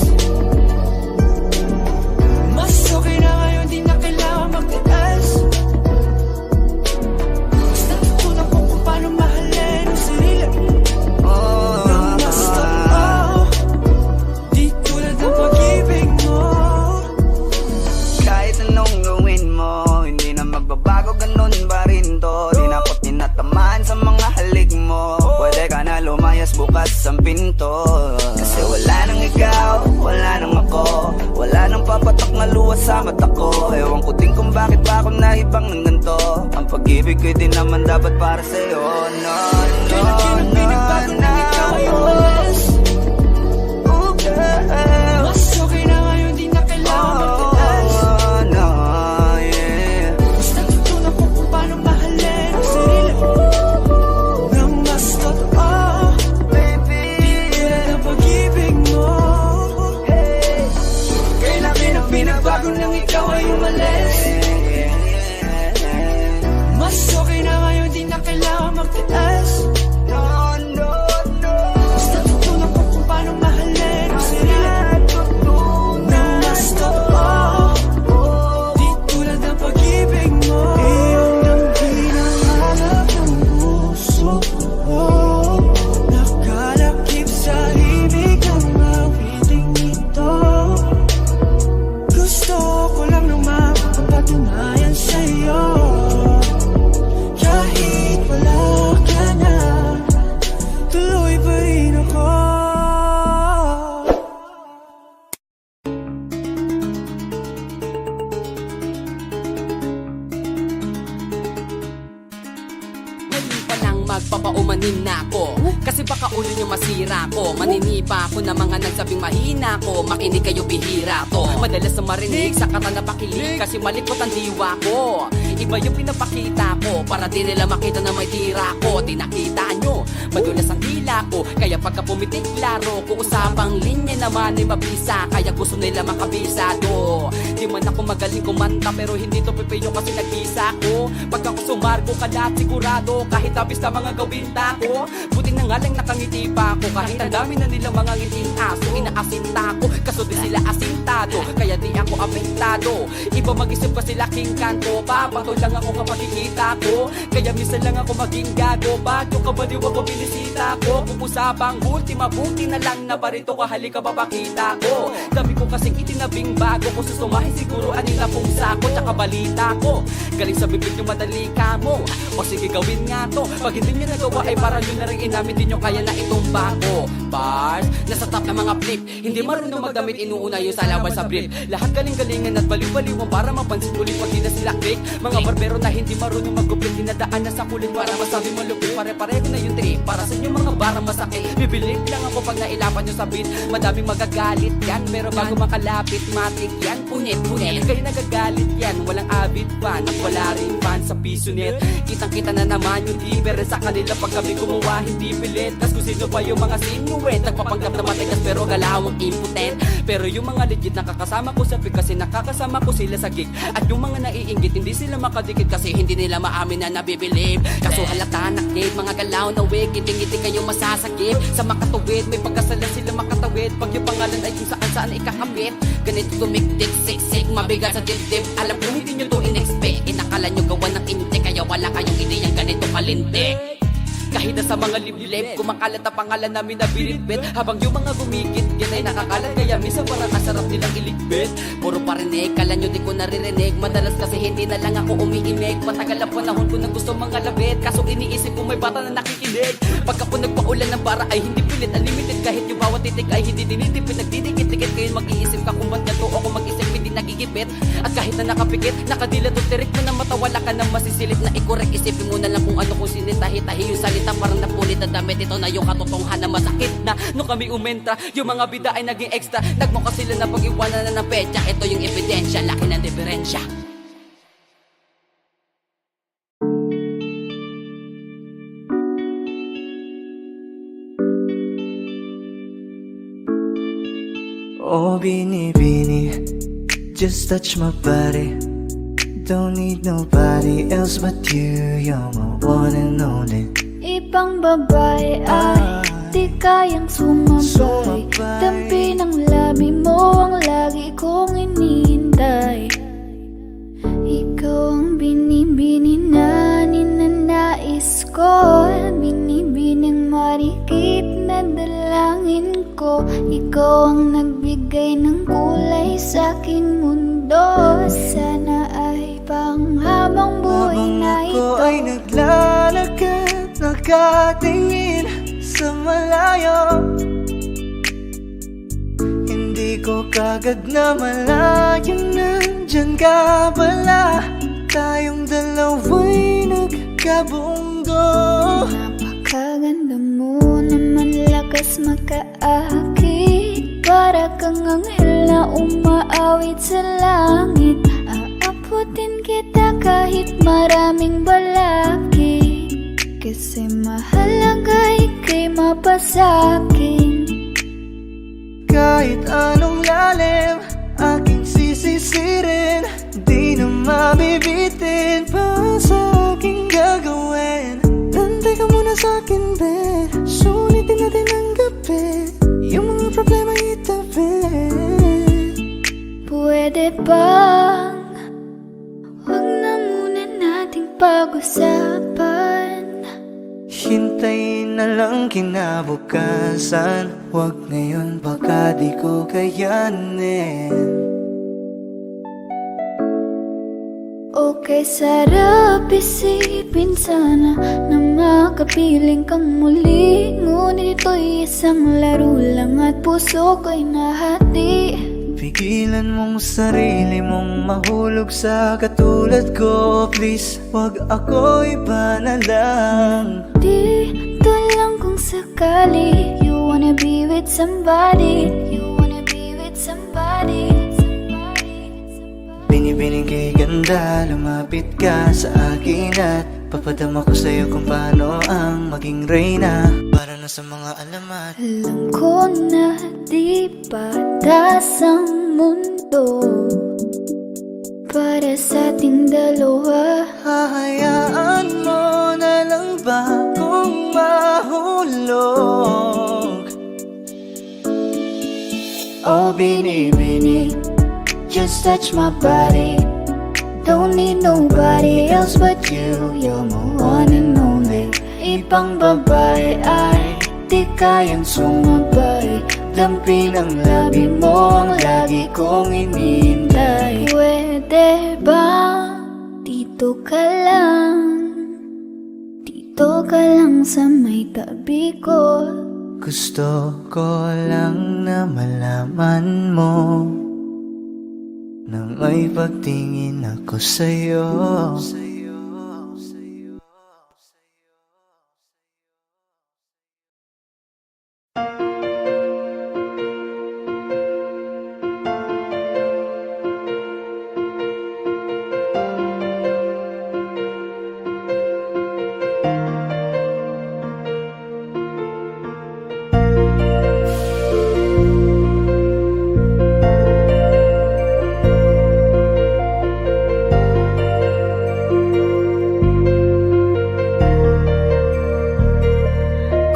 Mas okay na ngayon, di na kailangan magtaas. Mas natutunan ko kung paano mahalin ang sarili nang mas totoo. Di tulad ng pag-ibig mo. kahit anong gawin mo, hindi na magbabago, ganun pa rin to. Di na ako tinatamaan sa mga halik mo. Pwede ka na lumayas, bukas ang pinto. Kasi wala nang ikaw, wala nang ako. Wala nang papatak na luwas sa mata ko. Ewan ko din kung bakit pa ako naibang ng ganito. Ang pag-ibig ko din naman dapat para sa'yo. No, no, no, no. Oh, girl. Mas okay na ngayon, di na kailangan magtaas. Oh, no, yeah. Mas natutunan ko kung paano mahalin ang sarili nang mas totoo. Baby, Di tulad ng pag-ibig mo. Kailan na pinagbago nang ikaw ay umalis. Mas okay na ngayon, di na kailangan magtaas. magpapaumanin na ako. Kasi baka ulo nyo masira ko. Maninipa ako na mga nagsabing mahina ko. Makinig kayo, bihira to. Madalas na marinig sa kata na pakilig, kasi malikot ang diwa ko. Iba yung pinapakita ko, para di nila makita na may tira ko. Di nakita nyo, madulas ang hila ko. Kaya pagka pumitik klaro ko, usapang linya naman ay mabisa. Kaya gusto nila makabisado. Di man ako magaling kumanta, pero hindi to pepeyo kasi nag-isa ko. Pagka ko sumargo ka lahat sigurado, kahit abis na mga gawin ko. Buti na nga lang nakangiti pa ako, kahit ang dami na nilang mga ngiting aso. Inaasinta ko, kaso di sila asintado. Kaya di ako apektado. Iba mag-isip pa sila king kanto. Papato lang ako kapag kikita ko. Kaya minsan lang ako maging gago. Bagyo ka baliw ako binisita ko. Pupusapang ultima, buti na lang na barito ka, halika papakita ko. Sabi ko kasing itinabing bago. Kung susumahin siguro anila pong sako, tsaka balita ko. Galing sa bibig nyo madali ka mo. O sige gawin nga to. Pag hindi nyo nagawa ay para nyo na rin inamin, di nyo kaya na itong bago. Bars, nasa top ng mga flip. Hindi marunong magdamit, inuuna yung salawan sa brief. Lahat galing-galingan at baliw-baliwan para mapansin ulit pag di na sila click. Mga barbero na hindi marunong magupit, dinadaan na sa kulit para masabi malupit. Pare-pareho na yung trip, para sa inyo mga barang masakit. Bibilib lang ako pag nailapan nyo sa beat. Madaming magagalit yan, pero bago makalapit matik yan. Punit-punit, kayo nagagalit yan. Walang avid fan at wala rin fan sa piso net. Kitang-kita na naman yung difference sa kanila pag kami gumawa, hindi pilit. Tas kung sino pa yung mga sinuet, nagpapanggap na matigas pero galawang impotent. Pero yung mga legit nakakasama ko sa pick, kasi nakakasama ko sila sa gig. At yung mga naiinggit, hindi sila makadikit kasi hindi nila maamin na nabibilib. Kaso halata nakit, mga galaw na wig, ngiti-ngiti kayo masasagip. Sa makatuwid, may pagkasala sila makatawid. Pag yung pangalan ay kung saan-saan ikakapit. Ganito tumiktik, siksik, mabigat sa dibdib. Alam ko hindi nyo to in-expect. Inakala nyo gawa ng inte, kaya wala kayong ideyang ganito kalintik. Kahit na sa mga liblib, kumakalat ang pangalan namin na binitbit. Habang yung mga gumigit, yan ay nakakalat. Kaya minsan parang kasarap nilang iligpit. Puro parinig, kala nyo di ko naririnig. Madalas kasi hindi na lang ako umiimig. Matagal ang panahon ko na gusto mga labit, kaso iniisip ko may bata na nakikinig. Pag ako nagpaulan ng bara ay hindi pilit, unlimited. Kahit yung bawat titik ay hindi dinitipid. Nagdidikit-dikit kayo mag-iisip ka kung ba't ganito ako mag-isip, hindi nagigipit. At kahit na nakapikit, nakadilat o tirik mo na mata, wala ka nang masisilip na ikorek. Isipin mo na lang kung ano kung sinitahi-tahi yung salita. Parang napulit na damit, ito na yung katotohanan. Masakit na nung kami umentra, yung mga bida ay naging extra. Nagmukha sila na pag-iwanan na ng petsa. Ito yung ebidensya, laki ng diferensya. Oh Bini, just touch my body. Don't need nobody else but you. You're my one and only. Ibang babae ay di kayang sumabay. Dampi ng labi mo ang lagi kong iniintay. Ikaw ang binibini na ninanais ko. Binibining marikit na dalangin ko. Ikaw ang nagbigay ng kulay sa aking mundo. Sana ay panghabang buhay na ito. Ako ay naglalakad, nakatingin sa malayo. Hindi ko kagad na malayo, nandyan ka pala. Tayong dalawa'y nagkabunggo. Napakaganda mo naman, lakas makaakit. Para kang anghel na umaawit sa langit. Aabutin kita kahit maraming balakid. Kasi mahalaga ika'y mapasakin. Kahit anong lalim, aking sisisirin. Di na mabibitin pa sa aking gagawin. Nantay ka muna sa'kin, babe. Sulitin natin ang gabi. Yung mga problema itabi. Pwede bang huwag na muna nating pag-usapan? Hintayin na lang kinabukasan. Huwag ngayon, baka di ko kayanin. Okay, sarap isipin sana na makapiling kang muli. Ngunit ito'y isang laro lang at puso ko'y nahati. Pigilan mong sarili mong mahulog sa katulad ko. Please, wag ako iba na lang. Dito lang kung sakali you wanna be with somebody, you wanna be with somebody. Binibining kay ganda, lumapit ka sa akin at papadama ko sa'yo kung paano ang maging reyna. Para na sa mga alamat. Alam ko na di patas ang mundo para sa ating dalawa. Hahayaan mo na lang ba kung mahulog? Oh bini-bini, just touch my body. Don't need nobody else but you. You're my one and only. Ibang babae ay di kayang sumabay. Dampi ng labi mo ang lagi kong inihintay. Pwede ba dito ka lang? Dito ka lang sa may tabi ko. Gusto ko lang na malaman mo na may pagtingin ako sa'yo.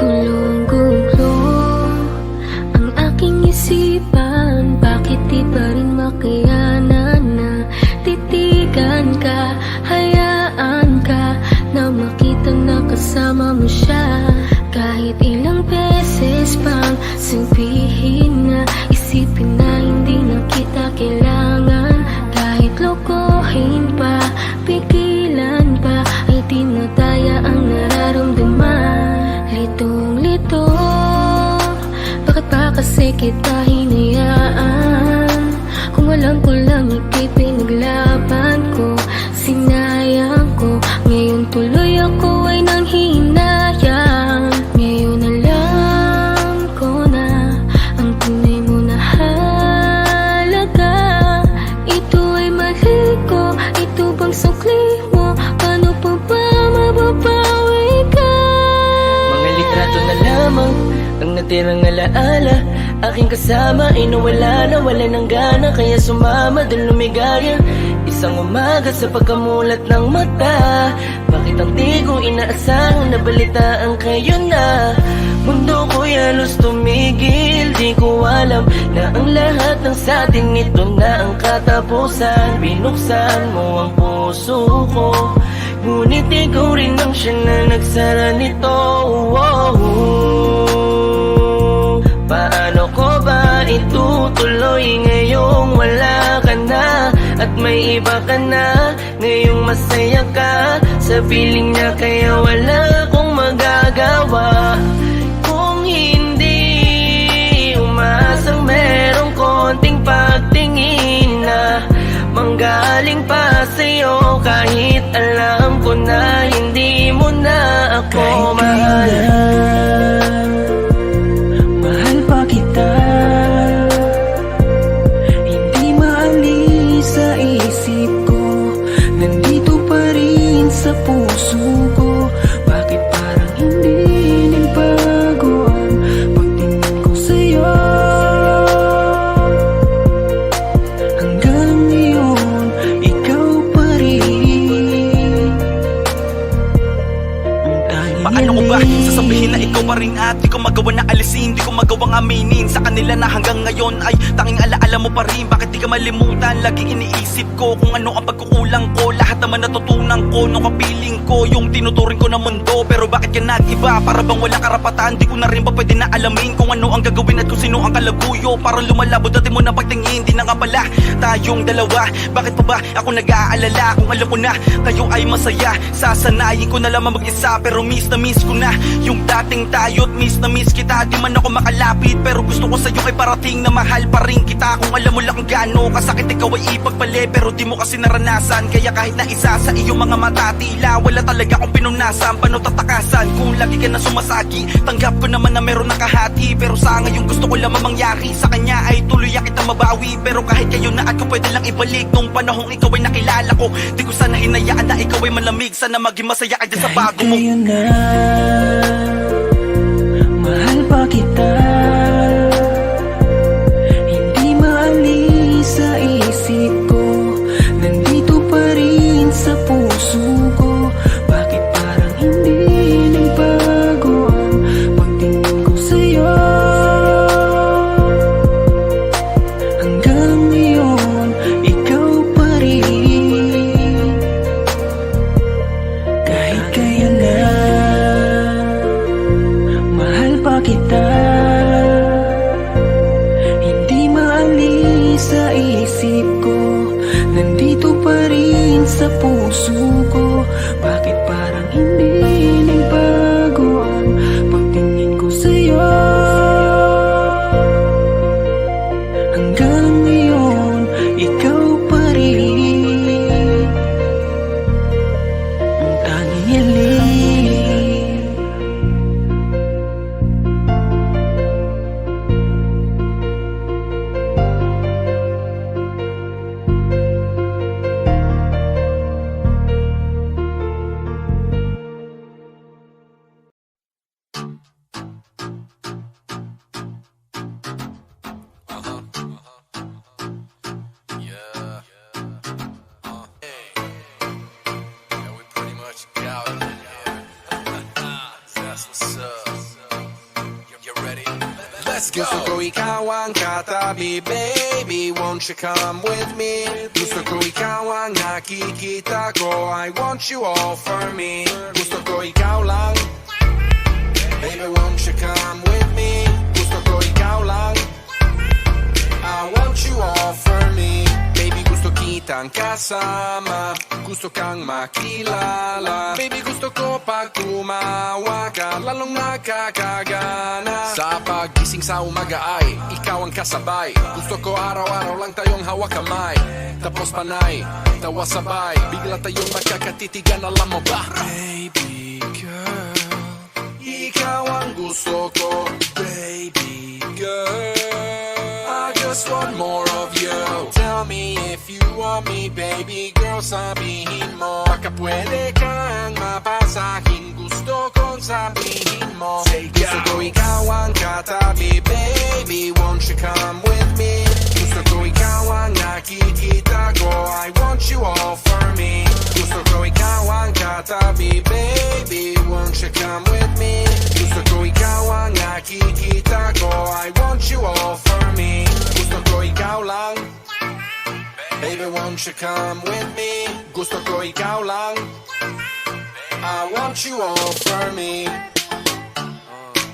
Gulong-gulo ang aking isipan. Bakit di pa rin makayanan na titigan ka? Hayaan ka na makitang nakasama mo siya. Kahit ilang beses pang sabihin na isipin na hindi na kita kailangan. Kahit lokohin pa, pigilan pa, ay di na daya ang nararamdaman. Litong-lito, bakit ba kasi kita hinayaan? Kung alam ko lang ika'y pinaglaban ko, sinayang ko. Ngayon tuloy ako ay nanghinayang. Ngayon alam ko na ang tunay mo na halaga. Ito ay mali ko, ito bang sukli mo? Paano pa ba mababawi ka? Mga litrato na lamang ang natirang alaala. Aking kasama ay nawala ng gana. Kaya sumama dun lumigaya. Isang umaga sa pagkamulat ng mata, bakit ang di ko inaasahang nabalitaan kayo na? Mundo ko'y halos tumigil. Di ko alam na ang lahat ng sa atin ito na ang katapusan. Binuksan mo ang puso ko, ngunit ikaw rin ang siya na nagsara nito. Paano ko ba itutuloy ngayong wala ka na? At may iba ka na, ngayong masaya ka sa piling niya, kaya wala akong magagawa. Kung hindi umasang merong konting pagtingin na manggaling pa sa'yo, kahit alam ko na hindi mo na ako mahal. Mahal pa kita, hindi maalis sa isip ko. Nandito pa rin sa puso ko. Bakit parang hindi nagbago ang pagtingin ko sa'yo? Hanggang ngayon, ikaw pa rin ang Paano ko ba sasabihin na ikaw pa rin at di ko magawa na alisin, di ko magawang aminin sa kanila na hanggang ngayon ay tanging alaala mo pa rin. Bakit di ka malimutan? Laging iniisip ko kung ano ang pagkukulang ko. Lahat naman natutunan ko nung kapiling ko yung tinuturing ko na mundo. Pero bakit ka nag-iba? Para bang wala karapatan? Di ko na rin ba pwede na alamin kung ano ang gagawin at kung sino ang kalaguyo? Parang lumalabo dati mo na pagtingin, di na nga pala tayong dalawa. Bakit pa ba ako nag-aalala kung alam ko na kayo ay masaya? Sasanayin ko na lamang mag-isa, pero miss na miss ko na yung dating tayo't miss na miss kita. Di man ako makalapit pero gusto ko sa'yo ay parating na mahal pa rin kita. Kung alam mo lang kung gaano kasakit ikaw ay ipagpali, pero di mo kasi naranasan. Kaya kahit na isa sa iyong mga mata, tila wala talaga akong pinunasan. Paano tatakasan kung lagi ka na sumasagi? Tanggap ko naman na meron nakahati, pero sa ngayon gusto ko lamang mangyari sa kanya ay tuloy kita mabawi. Pero kahit kayo na at ko pwede lang ibalik nung panahong ikaw ay nakilala ko. Di ko sana hinayaan na ikaw ay malamig. Sana maging masaya ka dyan sa bago mo. Kahit na mahal pa kita, hindi maalis sa isip ko. Nandito pa rin sa puso ko. Bakit parang hindi nagbago ang pagtingin ko sa'yo? Hanggang ngayon, ikaw pa rin. Kahit kailan na mahal pa kita, hindi maalis sa isip ko. Nandito pa rin sa puso ko. Bakit parang hindi nagbago ang pagtingin ko sa'yo? Hanggang ngayon, ikaw pa rin ang tanging hiling. Gusto ko ikaw ang katabi, baby, won't you come with me? Gusto ko ikaw ang nakikita ko, I want you all for me. Gusto ko ikaw lang, baby, won't you come with me? Gusto ko ikaw lang, I want you all for me. Baby, gusto kitang kasama, gusto kang makilala. Baby, gusto ko pag tumawa ka, lalong nakakagana. Sa pagising sa umaga ay ikaw ang kasabay. Gusto ko araw-araw lang tayong hawak kamay, tapos panay, tawa sabay, bigla tayong magkakatitigan, alam mo ba? Baby girl, ikaw ang gusto ko. Baby girl, I just want more of you. Tell me if you want me, baby girl, sabihin mo. Baka pwede kang mapasahin, gusto kong sabihin mo. Gusto ko ikaw ang katabi, baby, won't you come with me? Gusto ko ikaw ang nakikita ko, I want you all for me. Gusto ko ikaw ang katabi, baby, won't you come with me? Gusto ko ikaw ang nakikita ko, I want you all for me. Gusto ko ikaw lang, baby, won't you come with me? Gusto ko ikaw lang, I want you all for me.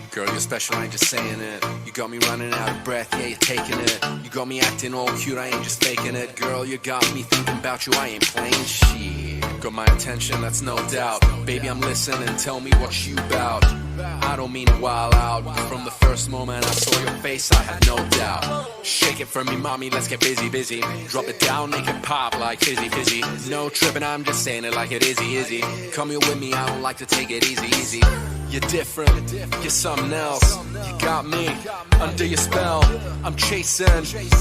Girl, you're special, I ain't just saying it. You got me running out of breath, yeah, you're taking it. You got me acting all cute, I ain't just faking it. Girl, you got me thinking about you, I ain't playing shit. Got my attention, that's no doubt. Baby, I'm listening, tell me what you bout. I don't mean to wild out. From the first moment I saw your face, I had no doubt. Shake it for me, mommy, let's get busy, busy. Drop it down, make it pop like fizzy, fizzy. No tripping, I'm just saying it like it is easy. Come here with me, I don't like to take it easy, easy. You're different, you're something else. You got me under your spell. I'm chasing,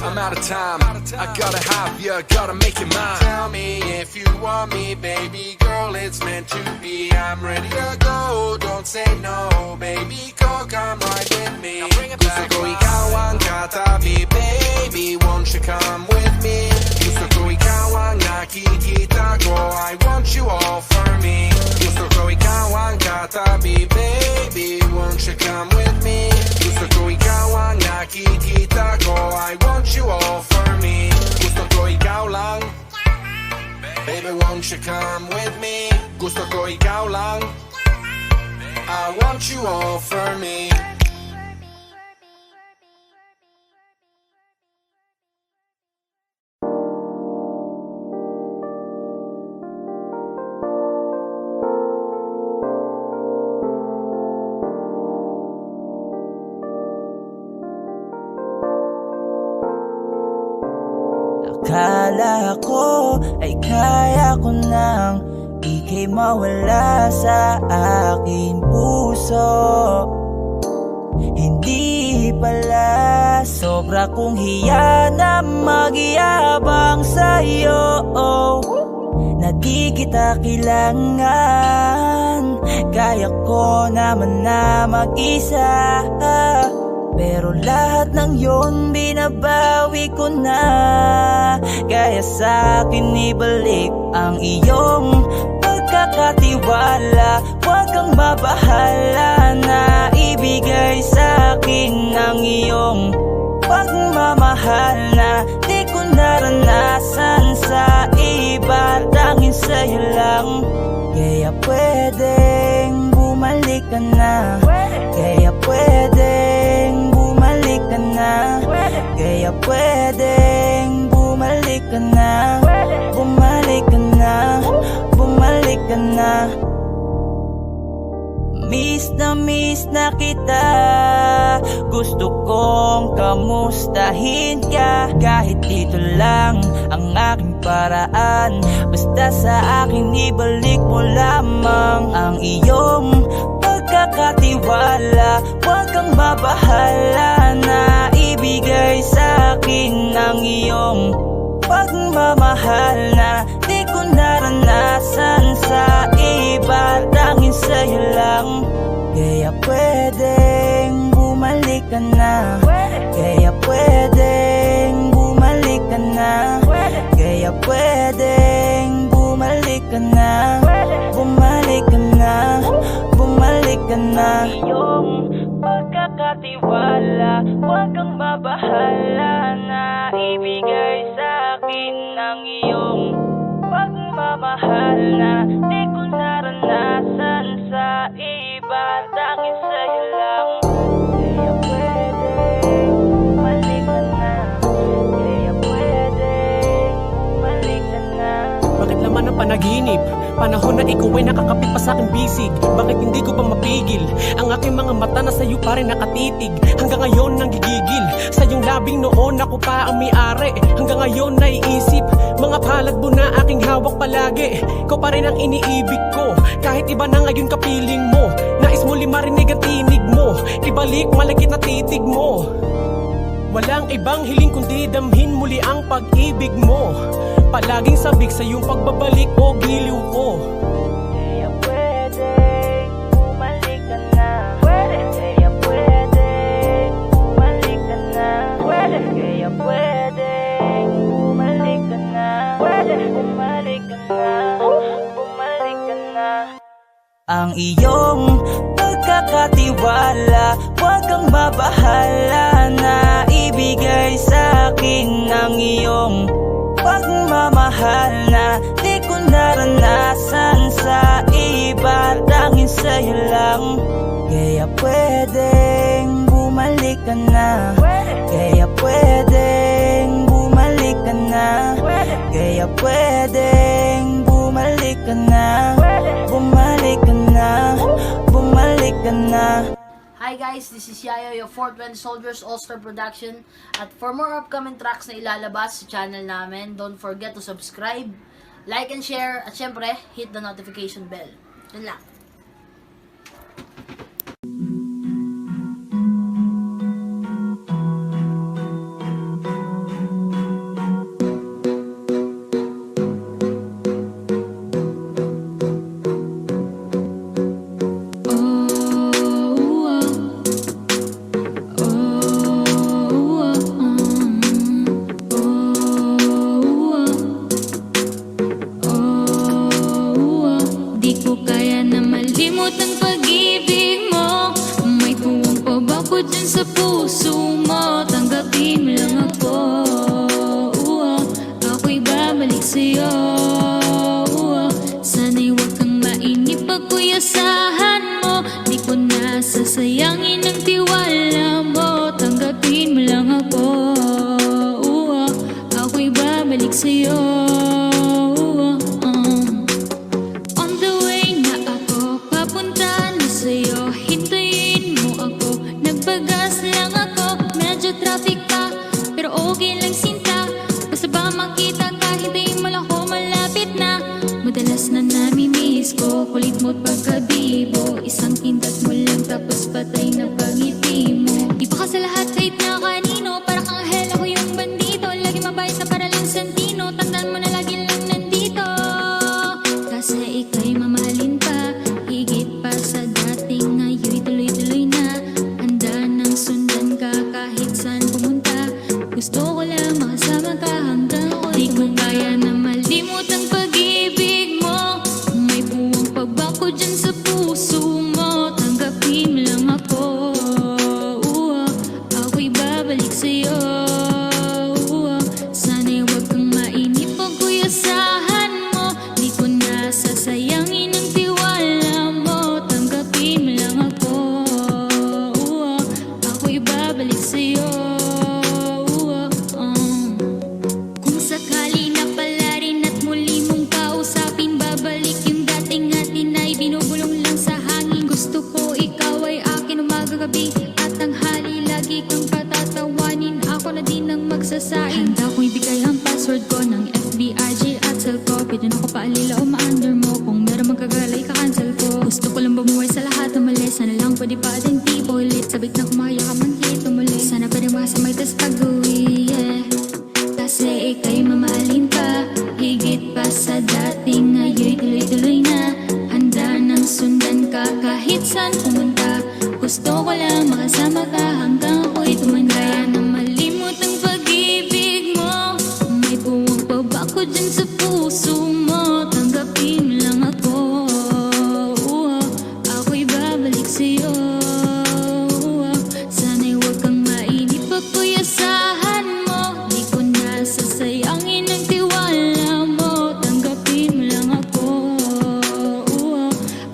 I'm out of time. I gotta have you, gotta make you mine. Tell me if you want me, baby girl, it's meant to be. I'm ready to go, don't say no, baby girl, come right with me. Gusto ko ikaw ang katabi, baby, won't you come with me? Gusto ko ikaw ang nakikita ko, I want you all for me. Gusto ko ikaw ang katabi, baby, won't you come with me? Gusto ko ikaw ang nakikita ko, I want you all for me. Gusto ko ikaw lang, baby, won't you come with me? Gusto ko ikaw lang, I want you all for me. Akala ko ay kaya ko nang ika'y mawala sa aking puso. Hindi pala, sobra kong hiya na magyabang sa'yo, na di kita kailangan. Kaya ko naman na mag-isa, pero lahat ng yon binabawi ko na. Kaya sa'kin ibalik ang iyong pagkakatiwala. Huwag kang mabahala na ibigay sa'kin ang iyong pagmamahal na di ko naranasan sa iba, tanging sa'yo lang. Kaya pwedeng bumalik ka na, kaya pwedeng bumalik ka na, kaya pwedeng bumalik ka na, bumalik ka na, bumalik ka na. Miss na kita, gusto kong kamustahin ka. Kahit ito lang ang aking paraan, basta sa akin ibalik mo lamang ang iyong pagkakatiwala. Huwag kang mabahala na ibigay sa akin ang iyong pagmamahal na di ko naranasan sa iba, tanging sa'yo lang. Kaya pwedeng bumalik ka na, kaya pwedeng bumalik ka na, kaya pwedeng bumalik ka na, bumalik ka na, bumalik ka na. Iyong pagkakatiwala, huwag kang mabahala na ibigay sa akin ang iyong pagmamahal na di ko naranasan sa iba, tanging sa'yo lang. Kaya pwedeng bumalik ka na, kaya pwedeng bumalik ka na. Bakit laman ang panaginip? Panahon na ikaw ay nakakapit pa sa aking bisig. Bakit hindi ko pa mapigil? Ang aking mga mata na sa'yo pa rin nakatitig. Hanggang ngayon nang gigigil. Sa iyong labing noon ako pa ang may-ari. Hanggang ngayon naiisip mga palad mo na aking hawak palagi. Ikaw pa rin ang iniibig ko. Kahit iba na ngayon kapiling mo. Nais mo marinig ang tinig mo. Ibalik malagit na titig mo. Walang ibang hiling kundi damhin muli ang pag-ibig mo. Palaging sabik sa iyong pagbabalik o giliw ko. Kaya pwedeng bumalik ka na, kaya pwedeng bumalik ka na, kaya pwedeng bumalik ka na, bumalik ka na, bumalik ka na. Ang iyong pagkakatiwala, huwag kang mabahala na ibigay sa akin ang iyong pagmamahal na di ko naranasan sa iba, tanging sa'yo lang. Kaya pwedeng bumalik ka na, kaya pwedeng bumalik ka na, kaya pwedeng bumalik ka na, bumalik ka na, bumalik ka na. Hi guys, this is Yayo, your 420 Soldiers All-Star Production. At for more upcoming tracks na ilalabas sa channel namin, don't forget to subscribe, like and share, at syempre, hit the notification bell. Yun lang. Di ko kaya na malimot ang pag-ibig mo. May tuwang pa ba ko dyan sa puso mo? Tanggapin mo lang ako. Ako'y babalik sa'yo. Sana'y huwag kang mainip pag kuyasahan mo. Di ko nasasayangin ang tiwala mo. Tanggapin mo lang ako. Ako'y babalik sa'yo. Traffic pa, pero okay lang sinta. Basta ba makita malimot pagkabibo. Isang kindat mo lang tapos patay na pangiti mo. Di pa ka sa lahat kahit na kanino, para kang hell ako yung bandito. Lagi mabait na para lang santino, tandaan mo na lagi lang nandito. Kasi ika'y mamahalin pa, higit pa sa dating. Ngayon'y tuloy-tuloy na, handa nang sundan ka kahit saan pumunta. Gusto ko lang makasama ka hanggang ako'y di ko kaya na malimot ang pag-ibig mo. May buwang pagbako dyan sa puso mo. Tanggapin mo lang ako, ako'y babalik sa'yo. Sana'y huwag kang mainip pag kuyasahan mo. Di ko na sasayangin ang tiwala mo. Tanggapin mo lang ako, ako'y babalik sa'yo. Kung sakali na pala rin at muli mong kausapin, babalik yung dating atin ay binubulong lang sa hangin. Gusto ko ikaw ay akin umaga, gabi at tanghali. Lagi kang patatawanin, ako na din ang magsasain. Handa kong ibigay ang password ko ng FB, IG at cell ko. Pwede na ko paalila o ma-under mo. Kung meron magkagalay, ka-cancel ko. Gusto ko lang bumuhay sa lahat ng mali. Sana lang pwede pa din tipo ulit. Sabik na kumaya ka man dito muli. Sana pwede masamay tas pag-uwi, yeah. Kasi ika'y mamahalin pa, higit pa sa dating. Ngayon'y tuloy-tuloy na, handa nang sundan ka kahit saan pumunta. Gusto ko lang makasama ka hanggang ako'y tumanda. Kaya na malimot ang pag-ibig mo. May buwang pabako dyan sa puso mo. Tanggapin mo lang ako, ako'y babalik sa'yo. Sana'y huwag kang mainip pag kuyasahan mo. Di ko na sasayangin ang tiwala mo. Tanggapin mo lang ako,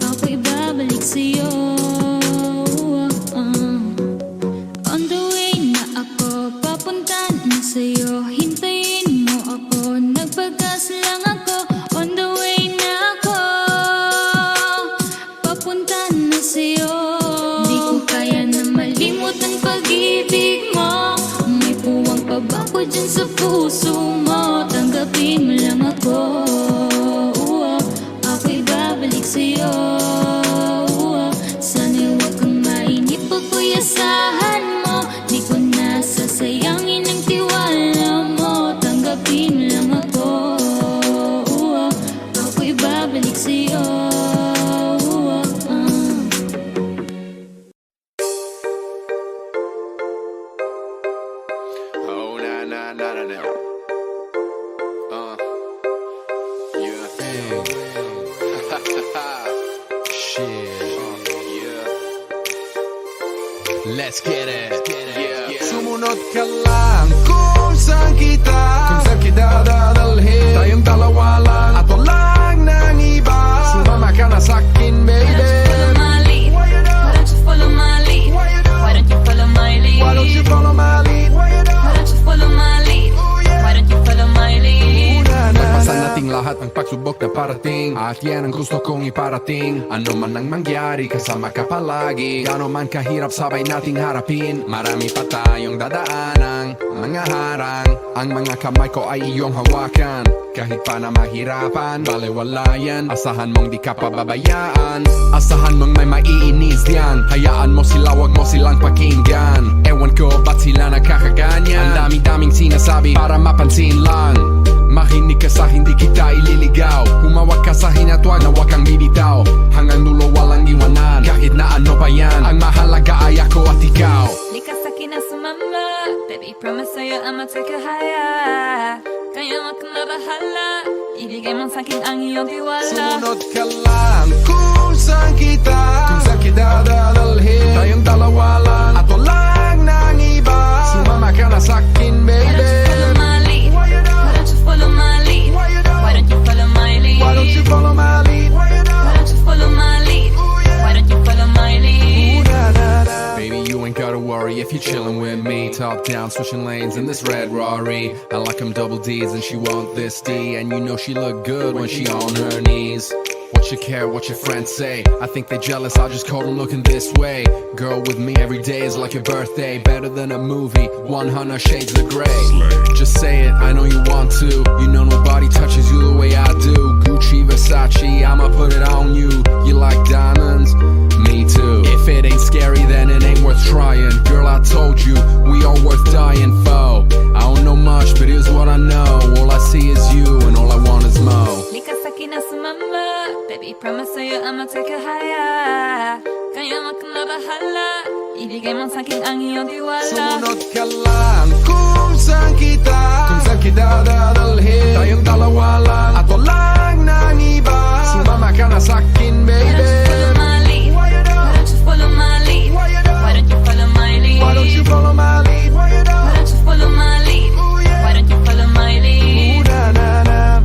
ako'y babalik sa'yo. On the way na ako, papunta na sa'yo. Hintayin mo ako, nagpagas lang ako. On the way na ako, papunta na sa'yo. Di ko kaya na malimot ang pag-ibig mo. May puwang pabako dyan sa puso mo. Tanggapin mo lang ako, ako'y babalik sa'yo. Sana'y huwag kang mainip pag kuyasahan mo. Di ko na sasayangin ang tiwala mo. Tanggapin mo lang ako, ako'y babalik sa'yo. Oh, na na na na na. Yeah. Shit. Yeah. Let's get it. Yeah. Sumunod ka lang kung saan kita dadalhin. Tayong dalawa lang at walang nang iba. Sumama ka na sa'kin, baby. Why don't you follow my lead? Why don't you follow my lead? Why don't you follow my lead? Why don't you follow my lead? Why don't you follow my lead? Nagpasan nating lahat ng pagsubok na parating. At yan ang gusto kong iparating. Ano man ang mangyari, kasama ka palagi. Gano'n man kahirap, sabay nating harapin. Marami pa tayong dadaanang mga harang. Ang mga kamay ko ay iyong hawakan. Kahit pa na mahirapan, balewala yan. Asahan mong di ka pababayaan. Asahan mong may maiinis diyan. Hayaan mo sila, wag mo silang pakinggan. Ewan ko ba't sila nakakaganyan. Ang dami-daming sinasabi para mapansin lang. Mahinig ka sa hindi kita ililigaw. Humawak ka sa hinatwag na wag kang bibitaw. Hanggang dulo walang iwanan. Kahit na ano pa yan, ang mahalaga ay ako at ikaw. Likas akin na sumama. Baby, promise sa'yo I'ma take you higher. Kaya wag kang mabahala. Ibigay mo sa'kin ang iyong tiwala. Sumunod ka lang kung saan kita dadalhin. Tayong dalawa lang at walang nang iba. Sumama ka na sa'kin, baby. Why don't you follow my lead? Why don't you follow my lead? Why don't you follow my lead? Why don't you follow my lead? Why don't you follow my lead? Baby, you ain't gotta worry if you're chillin' with me. Top down, switching lanes in this red Rari. I like 'em double D's and she want this D. And you know she look good when she on her knees. What you care, what your friends say? I think they jealous, I just caught them looking this way. Girl, with me every day is like your birthday. Better than a movie, 100 shades of gray. Just say it, I know you want to. You know nobody touches you the way I do. Gucci Gucci, Versace, I'ma put it on you. You like diamonds? Me too. If it ain't scary, then it ain't worth trying. Girl, I told you, we all worth dying for. I don't know much, but here's what I know. All I see is you, and all I want is mo. Lika sa akin na sumama, baby, promise sa'yo I'ma take it higher. Kaya wag ka na bahala, ibigay mo sa'kin ang iyong tiwala. Sumunod ka lang kung saan kita dadalhin. Tayong dalawa lang at walang nang iba. Sumama ka na sa'kin, baby. Why don't you follow my lead? Why don't you follow my lead? Why don't you follow my lead? Why don't you follow my lead? Why don't you follow my lead? Why don't you follow my lead? Ooh, na na na.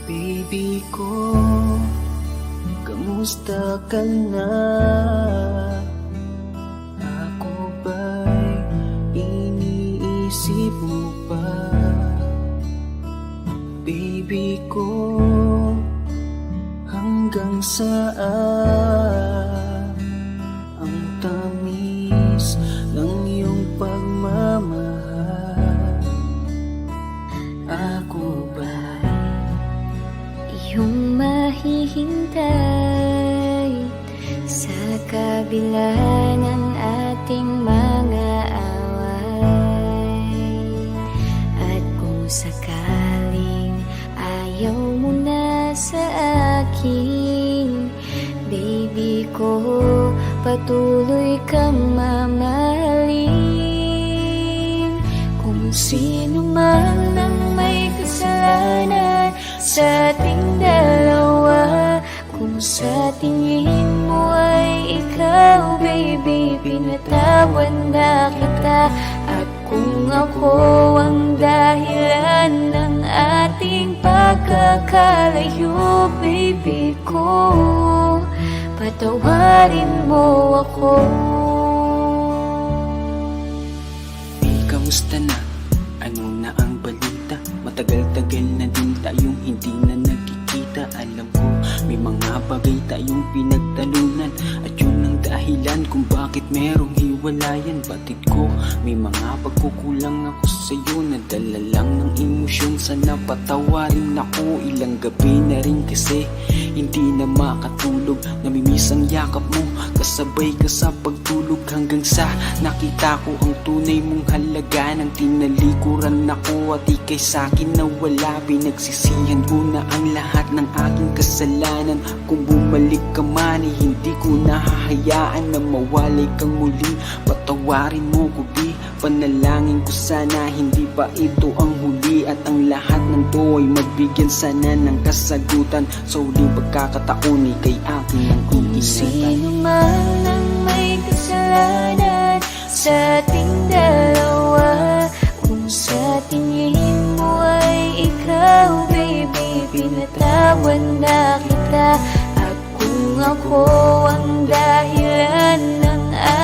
Baby ko, kamusta ka na? Ako ba'y iniisip mo pa? Baby ko, hanggang saan ang tamis ng iyong pagmamahal? Ako ba'y Yung mahihintay sa kabila ng ating mga away. At kung sakaling ayaw mo na sa akin, baby ko, patuloy kang mamahalin. Kung sino man ang may kasalanan sa ating dalawa, kung sa tingin mo ay ikaw, baby, pinatawad na kita. At kung ako ang dahilan ng ating pagkakalayo, baby ko, patawarin mo ako. Hey, kamusta na? Ano na ang balita? Matagal-tagal na din tayong hindi na nagkikita. Alam ko, may mga bagay tayong pinagtalunan, at yun ang dahilan kung bakit merong hiwalayan. Batid ko, may mga pagkukulang ako sa'yo, nadala lang ng emosyon. Sana patawarin ako, ilang gabi na rin kasi hindi na makatulog. Namimiss ang yakap mo, kasabay ka sa pagtulog, hanggang sa nakita ko ang tunay mong halaga. Nang tinalikuran ako at ikay sa'kin nawala, pinagsisihan ko na ang lahat ng aking kasalanan. Kung bumalik ka man, eh, hindi ko nahahayaan na mawalay kang muli. Patawarin mo ko, di panalangin ko sana hindi pa ito ang huli, at ang lahat ng to ay magbigyan sana ng kasagutan sa huling pagkakataon, ikay akin ang Kung sino man ang may kasalanan sa ating dalawa, kung sa tingin mo ay ikaw, baby, pinatawad na kita. At kung ako ang dahilan ng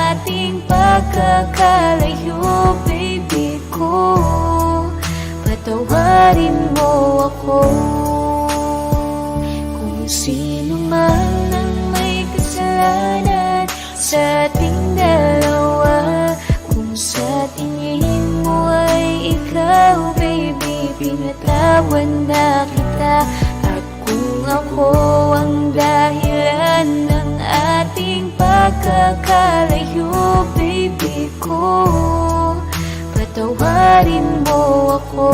ating pagkakalayo, baby ko, patawarin mo ako. Kung sino man ang may kasalanan sa ating dalawa, kung sa tingin mo ay ikaw, baby, pinatawad na kita. At kung ako ang dahilan ng ating pagkakalayo, baby ko, patawarin mo ako.